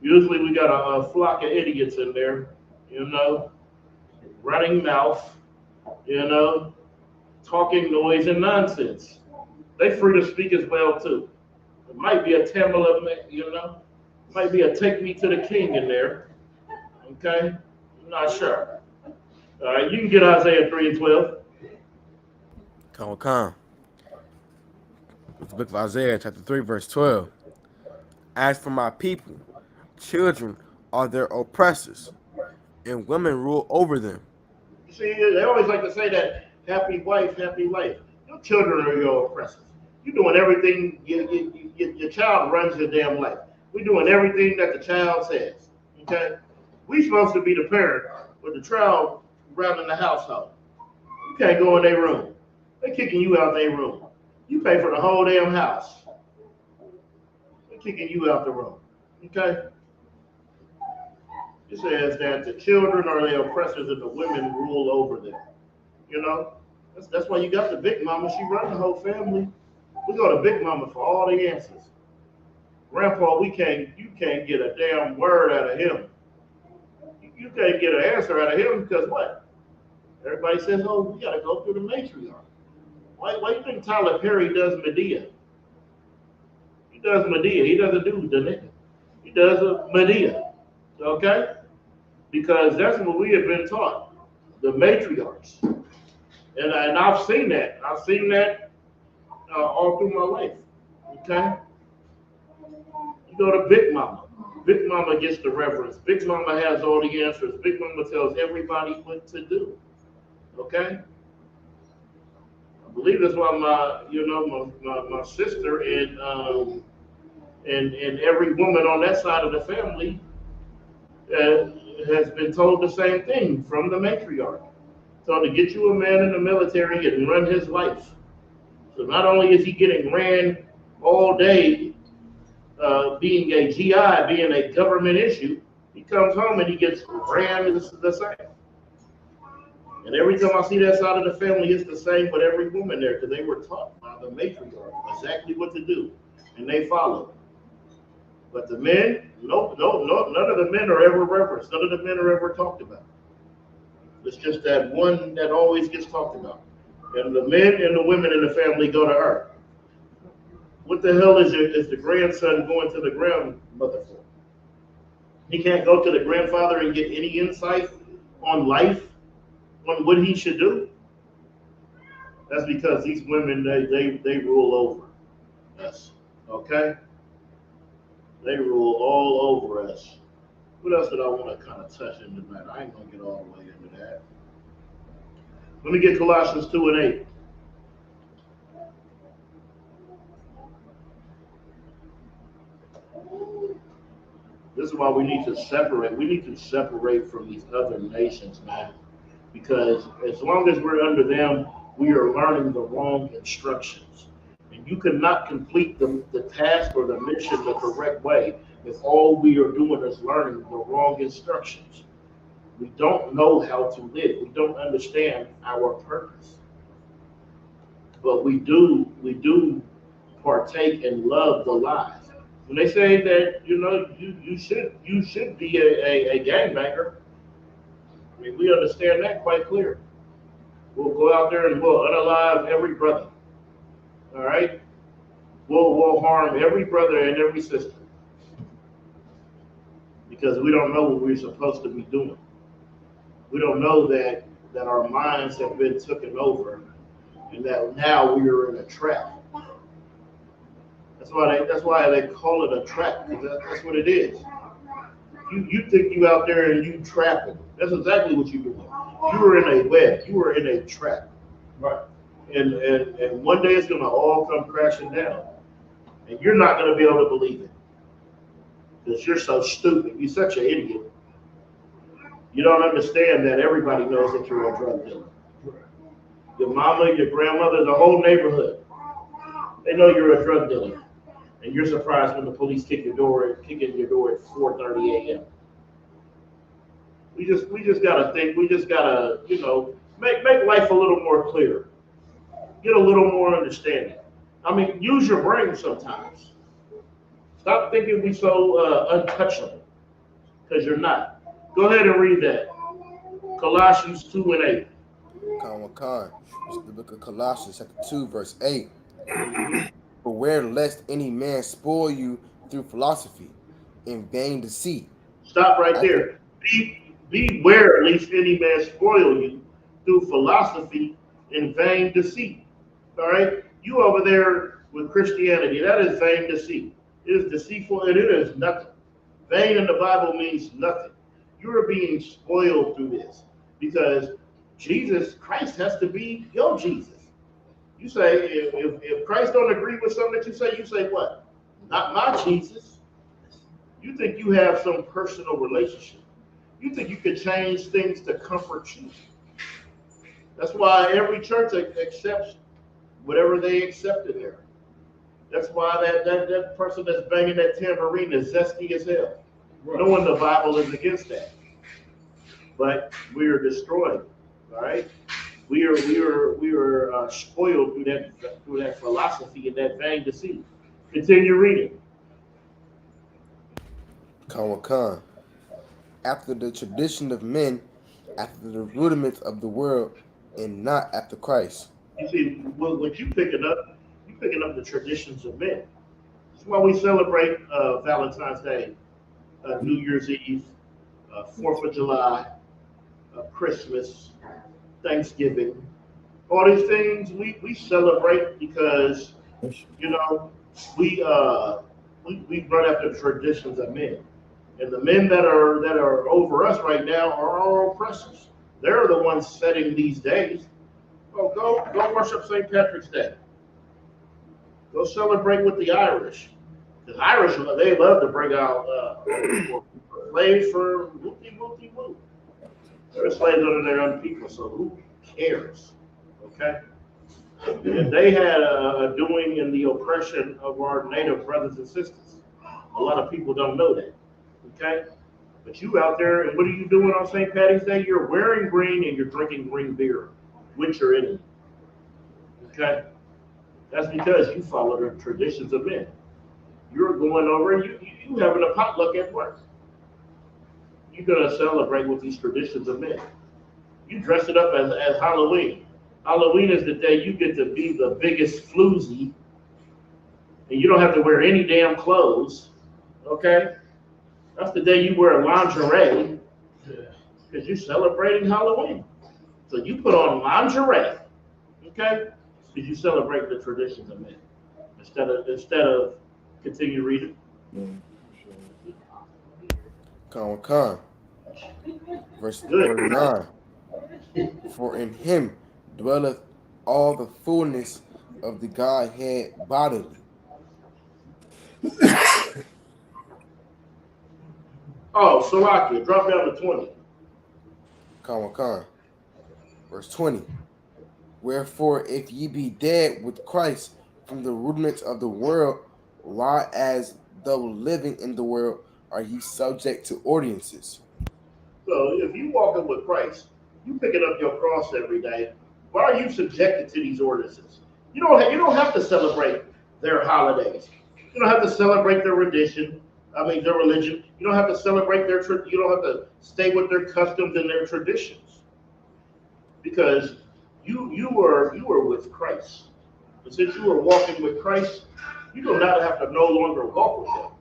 Usually we got a flock of idiots in there, running mouth, talking noise and nonsense. They free to speak as well too. It might be a Tamala, might be a take me to the king in there. Okay, I'm not sure. All right, you can get Isaiah 3 and 12. Come. It's the book of Isaiah, chapter 3, verse 12. As for my people, children are their oppressors, and women rule over them. You see, they always like to say that happy wife, happy life. Your children are your oppressors. You're doing everything, your child runs your damn life. We're doing everything that the child says. Okay? We supposed to be the parent with the child running the household. You can't go in their room. They're kicking you out their room. You pay for the whole damn house. They're kicking you out the room. Okay? It says that the children are the oppressors and the women rule over them. That's why you got the big mama. She run the whole family. We go to Big Mama for all the answers. Grandpa, you can't get a damn word out of him. You can't get an answer out of him because what? Everybody says, oh, we got to go through the matriarch. Why do you think Tyler Perry does Medea? He does Medea. He doesn't do Danica. He does a Medea. Okay? Because that's what we have been taught. The matriarchs. And I've seen that. I've seen that all through my life. Okay? You go to Big Mama. Big Mama gets the reverence. Big Mama has all the answers. Big Mama tells everybody what to do. Okay? I believe that's why my sister and every woman on that side of the family uh, has been told the same thing from the matriarch. So to get you a man in the military and run his life. So not only is he getting ran all day, being a GI, being a government issue, he comes home and he gets ran the same. And every time I see that side of the family, it's the same with every woman there because they were taught by the matriarch exactly what to do, and they follow. But the men, no, none of the men are ever reverenced. None of the men are ever talked about. It's just that one that always gets talked about. And the men and the women in the family go to her. What the hell is the grandson going to the grandmother for? He can't go to the grandfather and get any insight on life, on what he should do. That's because these women, they rule over us. Okay? They rule all over us. What else did I want to kind of touch in tonight? I ain't going to get all the way into that. Let me get Colossians 2 and 8. This is why we need to separate. We need to separate from these other nations, man. Because as long as we're under them, we are learning the wrong instructions. And you cannot complete the task or the mission the correct way if all we are doing is learning the wrong instructions. We don't know how to live. We don't understand our purpose. But we do partake and love the lies. When they say that, you should be a gangbanger, I mean, we understand that quite clear. We'll go out there and we'll unalive every brother. All right? We'll harm every brother and every sister. Because we don't know what we're supposed to be doing. We don't know that our minds have been taken over and that now we are in a trap. That's why they call it a trap, because that's what it is. You think you out there and you trapping. That's exactly what you're doing. You were in a web. You were in a trap. Right. And one day it's gonna all come crashing down. And you're not gonna be able to believe it. Because you're so stupid. You're such an idiot. You don't understand that everybody knows that you're a drug dealer. Your mama, your grandmother, the whole neighborhood. They know you're a drug dealer. And you're surprised when the police kick in your door at 4:30 a.m. We just gotta think. We just gotta, make life a little more clear. Get a little more understanding. I mean, use your brain sometimes. Stop thinking we so untouchable, because you're not. Go ahead and read that. Colossians 2 and 8. It's the book of Colossians, chapter 2, verse 8. Beware lest any man spoil you through philosophy, in vain deceit. Stop right there. Beware lest any man spoil you through philosophy in vain deceit. All right? You over there with Christianity, that is vain deceit. It is deceitful and it is nothing. Vain in the Bible means nothing. You are being spoiled through this because Jesus Christ has to be your Jesus. You say, if Christ don't agree with something that you say what? Not my Jesus. You think you have some personal relationship. You think you could change things to comfort you. That's why every church accepts whatever they accept in there. That's why that person that's banging that tambourine is zesty as hell. Right. Knowing the Bible is against that. But we are destroyed, all right? We are spoiled through that philosophy and that vain deceit. Continue reading. Khan. After the tradition of men, after the rudiments of the world, and not after Christ. You see, what you're picking up the traditions of men. That's why we celebrate Valentine's Day, New Year's Eve, 4th of July, Christmas, Thanksgiving. All these things we celebrate because we run after the traditions of men. And the men that are over us right now are our oppressors. They're the ones setting these days. Well, go worship St. Patrick's Day. Go celebrate with the Irish. The Irish, they love to bring out slaves for whoopty-whoopty-whoop. They're slaves under their own people, so who cares? Okay? And they had a doing in the oppression of our native brothers and sisters. A lot of people don't know that. Okay? But you out there, and what are you doing on St. Patty's Day? You're wearing green and you're drinking green beer with your enemy. Okay? That's because you follow the traditions of men. You're going over and you having a potluck at work. You're going to celebrate with these traditions of men. You dress it up as Halloween. Halloween is the day you get to be the biggest floozy, and you don't have to wear any damn clothes. Okay? That's the day you wear lingerie because you're celebrating Halloween. So you put on lingerie, okay? Because you celebrate the traditions of men instead of continue reading. Con. Verse 39. For in him dwelleth all the fullness of the Godhead bodily. Oh, Salakia, drop down to 20. Con. Verse 20. Wherefore, if ye be dead with Christ from the rudiments of the world, why as though living in the world are ye subject to ordinances? So if you walking with Christ, you picking up your cross every day. Why are you subjected to these ordinances? You don't have to celebrate their holidays. You don't have to celebrate their religion. Their religion. You don't have to celebrate their. You don't have to stay with their customs and their traditions, because you were with Christ. And since you are walking with Christ, you do not have to no longer walk with him.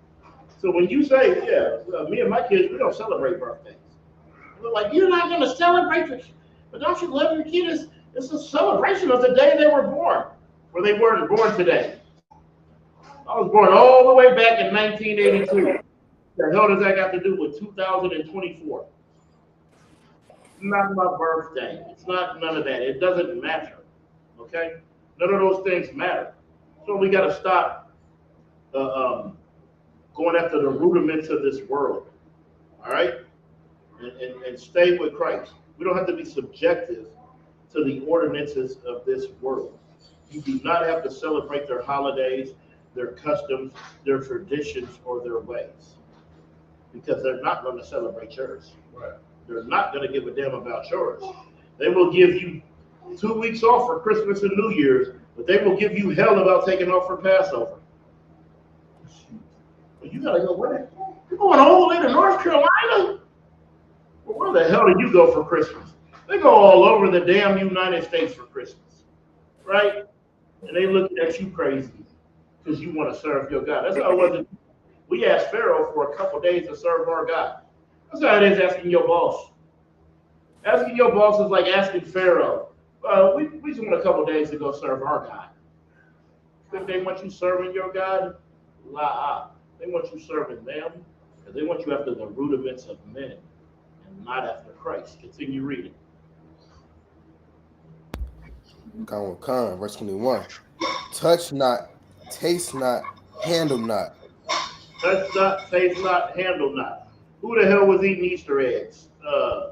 So when you say, me and my kids, we don't celebrate birthdays. We're like, you're not going to celebrate your, but don't you love your kids? It's a celebration of the day they were born, or they weren't born today. I was born all the way back in 1982. The hell does that got to do with 2024? Not my birthday. It's not none of that. It doesn't matter. Okay? None of those things matter. So we got to stop going after the rudiments of this world. All right? And stay with Christ. We don't have to be subjective to the ordinances of this world. You do not have to celebrate their holidays, their customs, their traditions, or their ways, because they're not going to celebrate yours. Right. They're not going to give a damn about yours. They will give you 2 weeks off for Christmas and New Year's, but they will give you hell about taking off for Passover. Well, you got to go where? You're going all the way to North Carolina? Well, where the hell do you go for Christmas? They go all over the damn United States for Christmas, right? And they look at you crazy because you want to serve your God. That's how it was. We asked Pharaoh for a couple days to serve our God. That's how it is asking your boss. Asking your boss is like asking Pharaoh, we just want a couple days to go serve our God. If they want you serving your God, they want you serving them, because they want you after the rudiments of men and not after Christ. Continue reading. Con, verse 21. Touch not, taste not, handle not. Touch not, taste not, handle not. Who the hell was eating Easter eggs? I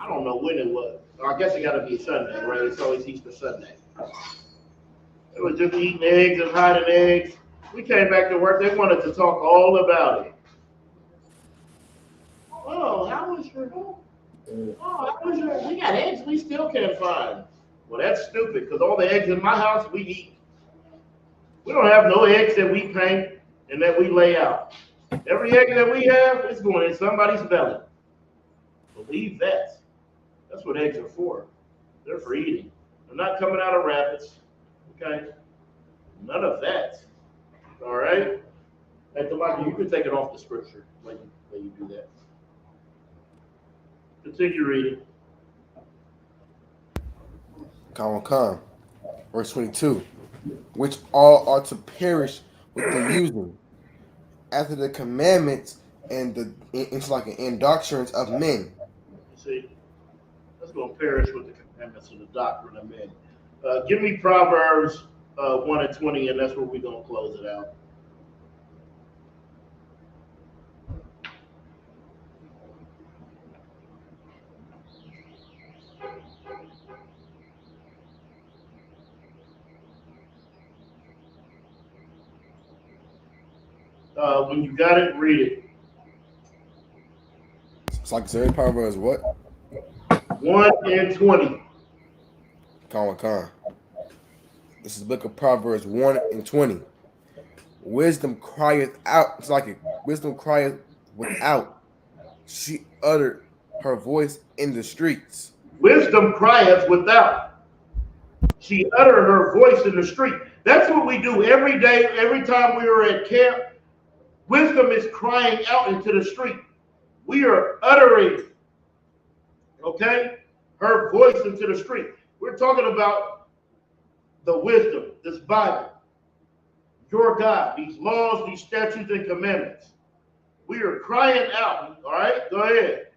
don't know when it was. I guess it got to be Sunday, right? It's always Easter Sunday. It was just eating eggs and hiding eggs. We came back to work. They wanted to talk all about it. Oh, how was your? Oh, how was your? We got eggs we still can't find. Well, that's stupid, because all the eggs in my house we eat. We don't have no eggs that we paint and that we lay out. Every egg that we have is going in somebody's belly. Believe that. That's what eggs are for. They're for eating. They're not coming out of rabbits. Okay? None of that. All right? Hey, Tamaki, you can take it off the scripture when you do that. Continue reading. Con. Verse 22. Which all are to perish with the using, after the commandments and it's like an indoctrines of men. You see, let's go perish with the commandments of the doctrine of men. Give me Proverbs 1 and 20, and that's where we're going to close it out. When you got it, read it. It's like the Proverbs what? 1 and 20. Con. This is the book of Proverbs 1 and 20. Wisdom crieth out. It's like it. Wisdom crieth without. She uttered her voice in the streets. Wisdom crieth without. She uttered her voice in the street. That's what we do every day, every time we are at camp. Wisdom is crying out into the street. We are uttering, okay, her voice into the street. We're talking about the wisdom, this Bible, your God, these laws, these statutes and commandments. We are crying out. All right, go ahead.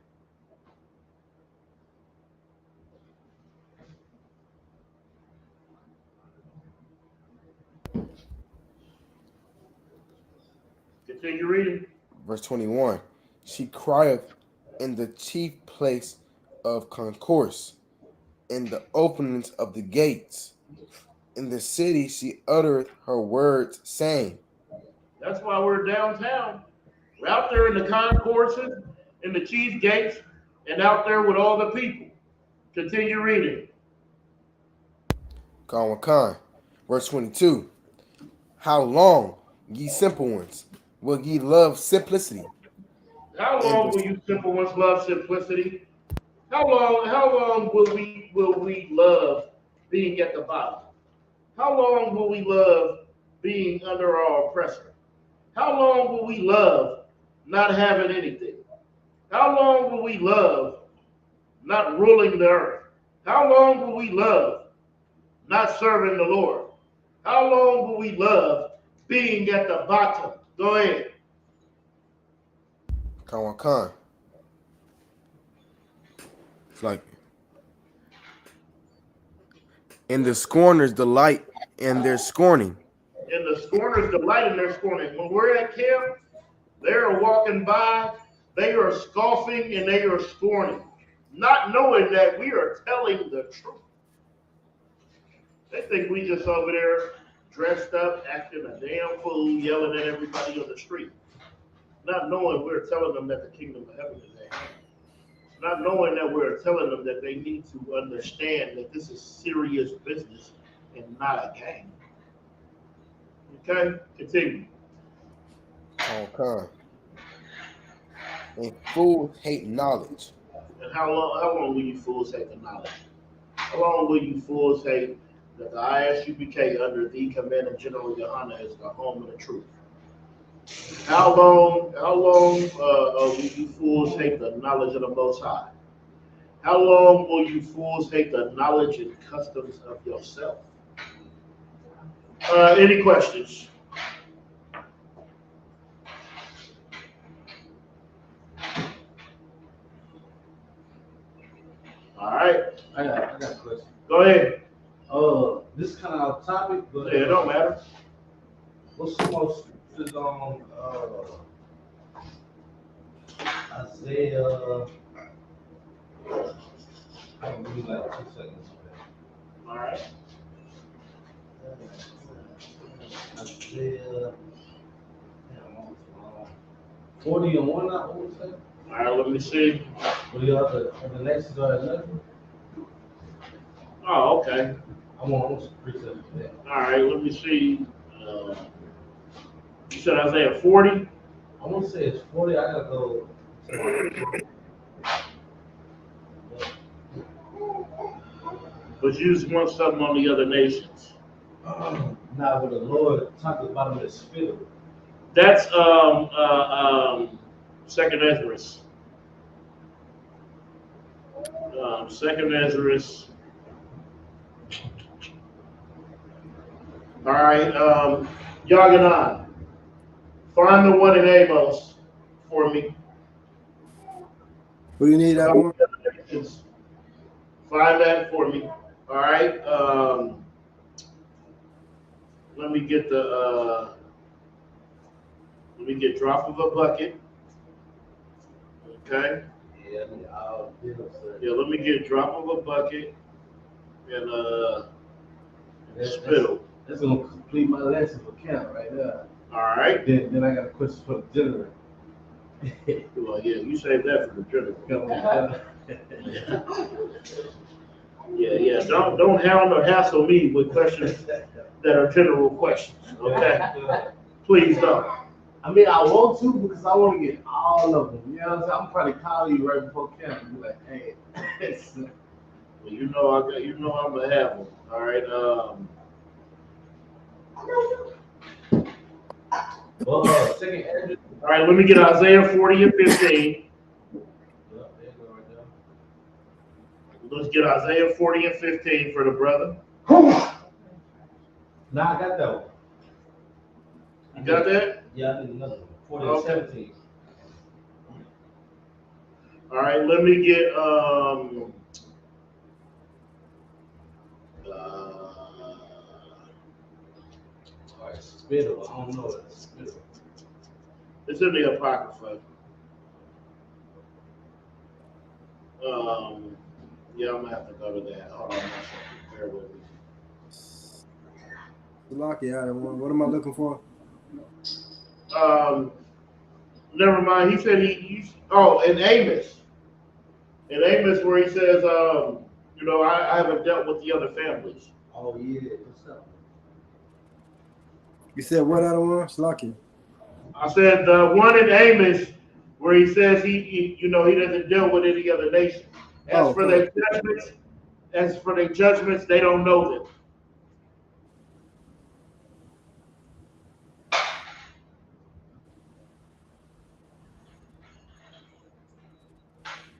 Continue reading. Verse 21. She crieth in the chief place of concourse, in the openings of the gates. In the city she uttereth her words, saying. That's why we're downtown. We're out there in the concourses, in the chief gates, and out there with all the people. Continue reading. Con. Verse 22. How long, ye simple ones, will ye love simplicity? How long will you simple ones love simplicity? How long will we love being at the bottom? How long will we love being under our oppressor? How long will we love not having anything? How long will we love not ruling the earth? How long will we love not serving the Lord? How long will we love being at the bottom? Go ahead. Con. It's like, and the scorners delight in their scorning. And the scorners delight in their scorning. When we're at camp, they are walking by, they are scoffing, and they are scorning, not knowing that we are telling the truth. They think we just over there dressed up, acting a damn fool, yelling at everybody on the street, not knowing we're telling them that the kingdom of heaven is at hand. Not knowing that we're telling them that they need to understand that this is serious business and not a game. Okay, continue. Okay. And fools hate knowledge. And how long will you fools hate the knowledge? How long will you fools hate that the ISUPK under the command of General Yohana is the home of the truth? How long will you fools hate the knowledge of the Most High? How long will you fools hate the knowledge and customs of yourself? Any questions? All right. I got a question. Go ahead. This is kind of off topic, but Yeah, it don't matter. what's the most scriptures on Isaiah? I don't really like 2 seconds. All right. Isaiah 40 and 1, I would say. All right, let me see. What the other, and the next is 11. Oh, okay. I want some precepts for that. All right, let me see. You said Isaiah 40? I want to say it's 40. I gotta go. But you just want something on the other nations. Now, when the Lord talked about him as fiddle. That's Second Ezra. Second Ezra. All right, Yaganan, Find the one in Amos for me. What do you need, Adam? Find that for me. All right. Let me get drop of a bucket. Okay. Yeah, Let me get drop of a bucket and spittle. That's gonna complete my lesson for camp right there. All right. Then I got a question for the general. Well, yeah, you saved that for the general. Yeah. Don't hound or hassle me with questions that are general questions. Okay. Please don't. I mean, I want to because I want to get all of them. You know what I'm saying? I'm probably calling you right before camp and be like, hey. Well, I'm gonna have them. All right. Second address. All right. Let me get Isaiah 40 and 15. Let's get Isaiah 40 and 15 for the brother. Nah, I got that one. You got that? Yeah, I need another one. 40 and 17. All right, let me get All right, spittle. I don't know what spittle. it's in the Apocrypha. Yeah, I'm gonna have to go to that. Hold on one second. Bear with me. Lucky, Adam. What am I looking for? Never mind. He said in Amos. In Amos where he says, I haven't dealt with the other families. Oh, yeah. What's up? You said what, Adam? Lucky. I said the one in Amos where he says he doesn't deal with any other nation. As for their judgments, they don't know them.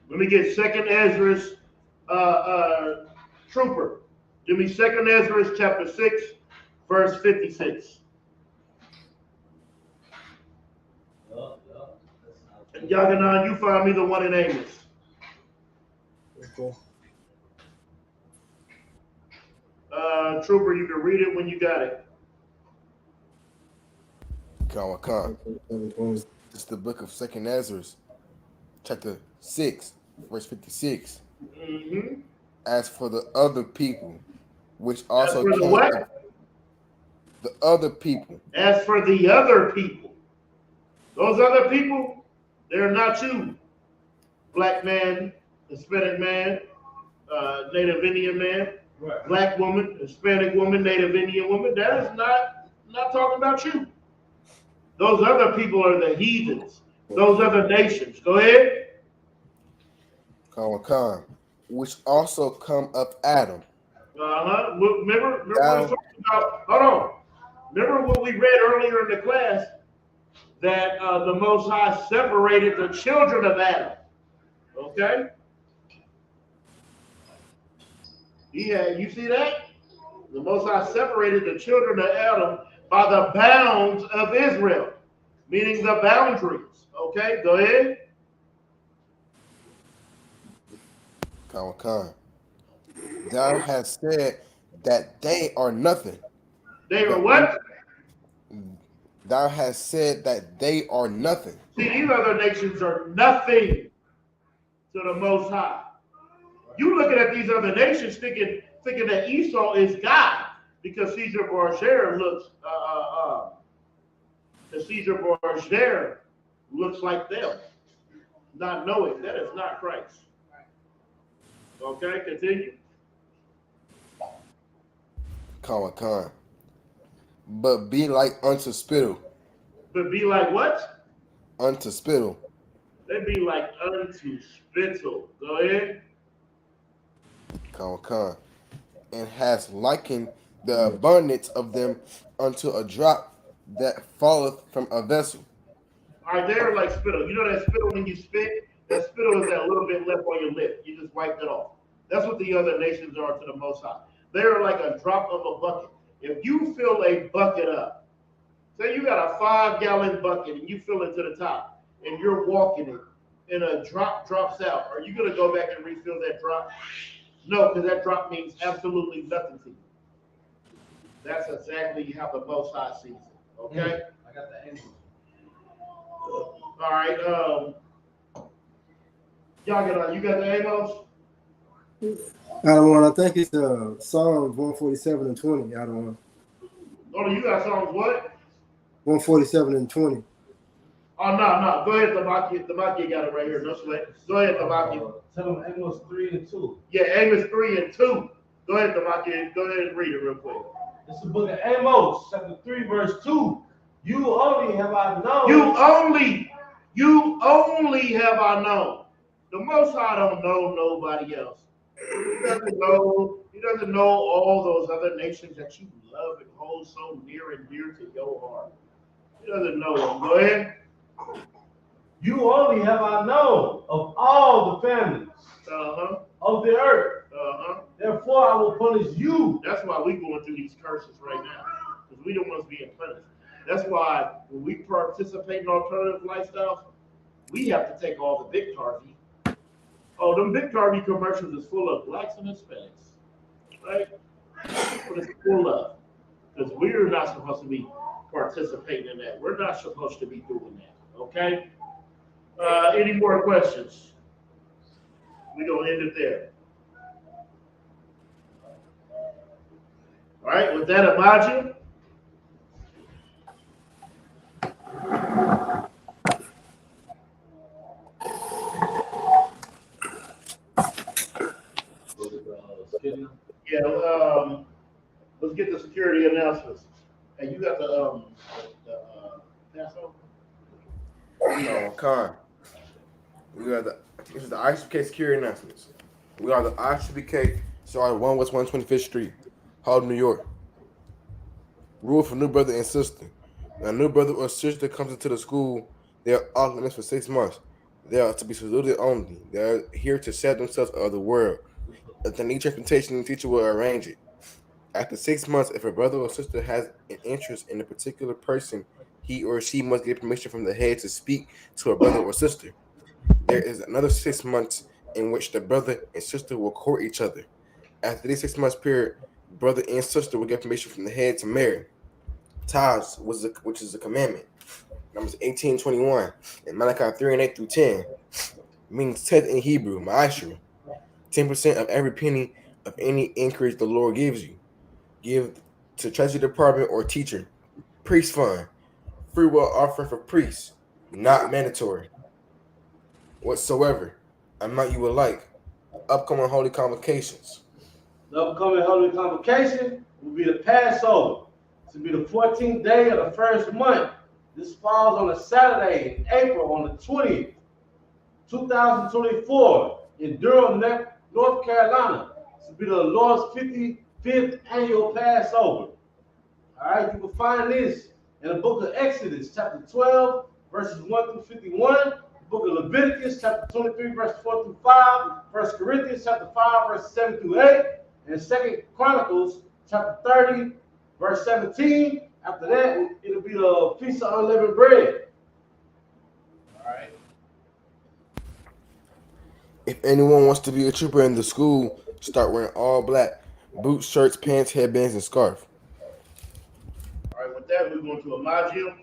Let me get 2nd Ezra's trooper. Give me 2nd Ezra's chapter 6, verse 56. And Yaganan, you find me the one in Amos. Okay. Trooper, you can read it when you got it. Khan. It's the book of 2nd Ezra, chapter 6, verse 56. Mm-hmm. As for the other people, which also As for the what? The other people. As for the other people, those other people, they're not you. Black man, Hispanic man, Native Indian man, Right. Black woman, Hispanic woman, Native Indian woman. That is not talking about you. Those other people are the heathens. Those other nations. Go ahead. Khan, which also come of Adam. Remember what I was talking about? Hold on. Remember what we read earlier in the class that the Most High separated the children of Adam. Okay. You see that? The Most High separated the children of Adam by the bounds of Israel, meaning the boundaries. Okay, go ahead. Khan. Thou hast said that they are nothing. They are what? Thou hast said that they are nothing. See, these other nations are nothing to the Most High. You looking at these other nations thinking that Esau is God because Caesar Borgia looks like them, not knowing that it's not Christ. Okay, continue. Khan. But be like unto spittle. But be like what? Unto spittle. They be like unto spittle. Go ahead. Khan. And has likened the abundance of them unto a drop that falleth from a vessel. All right, they're like spittle. You know that spittle when you spit? That spittle is that little bit left on your lip. You just wiped it off. That's what the other nations are to the Most High. They're like a drop of a bucket. If you fill a bucket up Say you got a 5-gallon bucket and you fill it to the top and you're walking it and a drop drops out. Are you going to go back and refill that drop? No, because that drop means absolutely nothing to you. That's exactly how the Most High sees it. Okay? I got the answer. All right. Y'all you got the Amos? Out of one, I think it's Psalms 147 and 20. Out of one. Oh, you got Psalms what? 147 and 20. Oh, no. Go ahead, Tamaki. Tamaki got it right here. No sweat. Go ahead, Tamaki. Tell them Amos 3 and 2. Yeah, Amos 3 and 2. Go ahead, Tamaki. Go ahead and read it real quick. It's the book of Amos, chapter 3, verse 2. You only have I known. You only have I known. The Most High don't know nobody else. He doesn't know all those other nations that you love and hold so near and dear to your heart. He doesn't know them. Go ahead. You only have I known of all the families of the earth. Therefore, I will punish you. That's why we're going through these curses right now, because we don't want us being punished. That's why when we participate in alternative lifestyles, we have to take all the Big Tarvey. Oh, them Big Tarvey commercials is full of blacks and Hispanics, right? That's what it's full of, because we're not supposed to be participating in that. We're not supposed to be doing that, okay? Any more questions? We're going to end it there. All right, with that, Imagine. Yeah, let's get the security announcements. Hey, you got the Passover? No, Con. We got this is the ISUPK security announcements. We are the ISUPK, sorry, 1 West 125th Street, Harlem, New York. Rule for new brother and sister. When a new brother or sister comes into the school, they are off limits for 6 months. They are to be saluted only. They are here to set themselves of the world. If they need transportation, the teacher will arrange it. After 6 months, if a brother or sister has an interest in a particular person, he or she must get permission from the head to speak to a brother or sister. There is another 6 months in which the brother and sister will court each other. After this 6 months period, brother and sister will get permission from the head to marry. Tithes, which is a commandment. Numbers 18:21 and Malachi 3 and 8 through 10 means tenth in Hebrew, ma'asher. 10% of every penny of any increase the Lord gives you. Give to treasury department or teacher. Priest fund. Free will offering for priests. Not mandatory. Whatsoever amount you would like. Upcoming holy convocations. The upcoming holy convocation will be the Passover. This will be the 14th day of the first month. This falls on a Saturday in April on the 20th, 2024 in Durham, North Carolina. This will be the Lord's 55th annual Passover. All right, you can find this in the book of Exodus, chapter 12, verses 1 through 51, the book of Leviticus, chapter 23, verses 4 through 5, 1 Corinthians, chapter 5, verses 7 through 8, and 2 Chronicles, chapter 30, verse 17. After that, it'll be the Feast of Unleavened Bread. All right. If anyone wants to be a trooper in the school, start wearing all black. Boots, shirts, pants, headbands, and scarf. All right, with that, we're going to Imagine.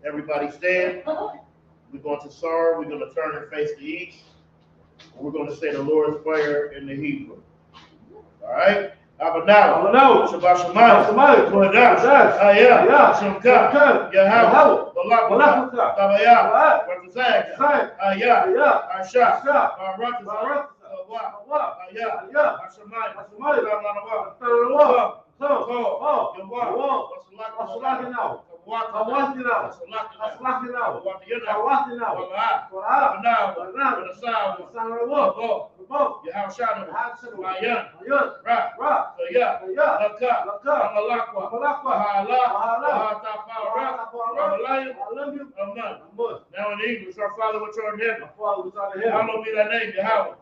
Everybody stand. We're going to Sar. We're going to turn and face the east. We're going to say the Lord's Prayer in the Hebrew. All right? Abanaw, Shabbat Shemayim, Kodesh, Ayah, Shemka, Yahweh, Balak, Tabayah, Ratazak, Ayah, Asha, Barak, Ayah, Hashemayim, Ya, Laka, Amalakwa, Mahala, Mahatapara, Amalayim, Aman. Now in English, our Father which art in heaven, hallowed be thy name, Yahweh.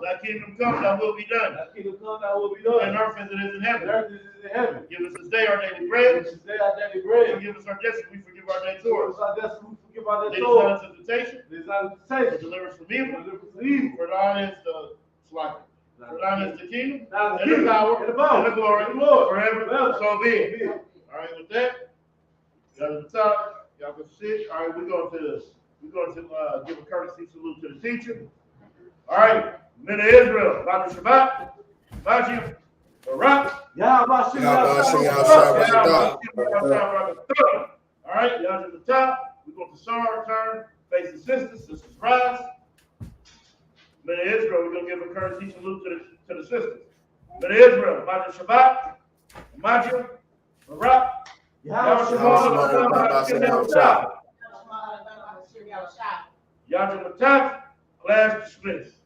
Thy kingdom come, thy will be done. On earth as it is in heaven. Give us this day our daily bread. Forgive us our debts, we forgive our debtors. Lead us not into temptation, but deliver us from evil. For thine is the slack. For thine is the kingdom, and the power, and the glory, forever. So be it. All right, with that, y'all at the top, y'all can sit. All right, we're going to give a courtesy salute to the teacher. All right, men of Israel, Dr. Shabbat, Baji, Barak. Y'all All right, y'all at the top. We're going to Sar, turn, face the sisters, sisters rise. Men of Israel, we're going to give a courtesy salute to the sisters. Men of Israel, Baji Shabbat, Baji, Barak. Yahweh, class dismissed.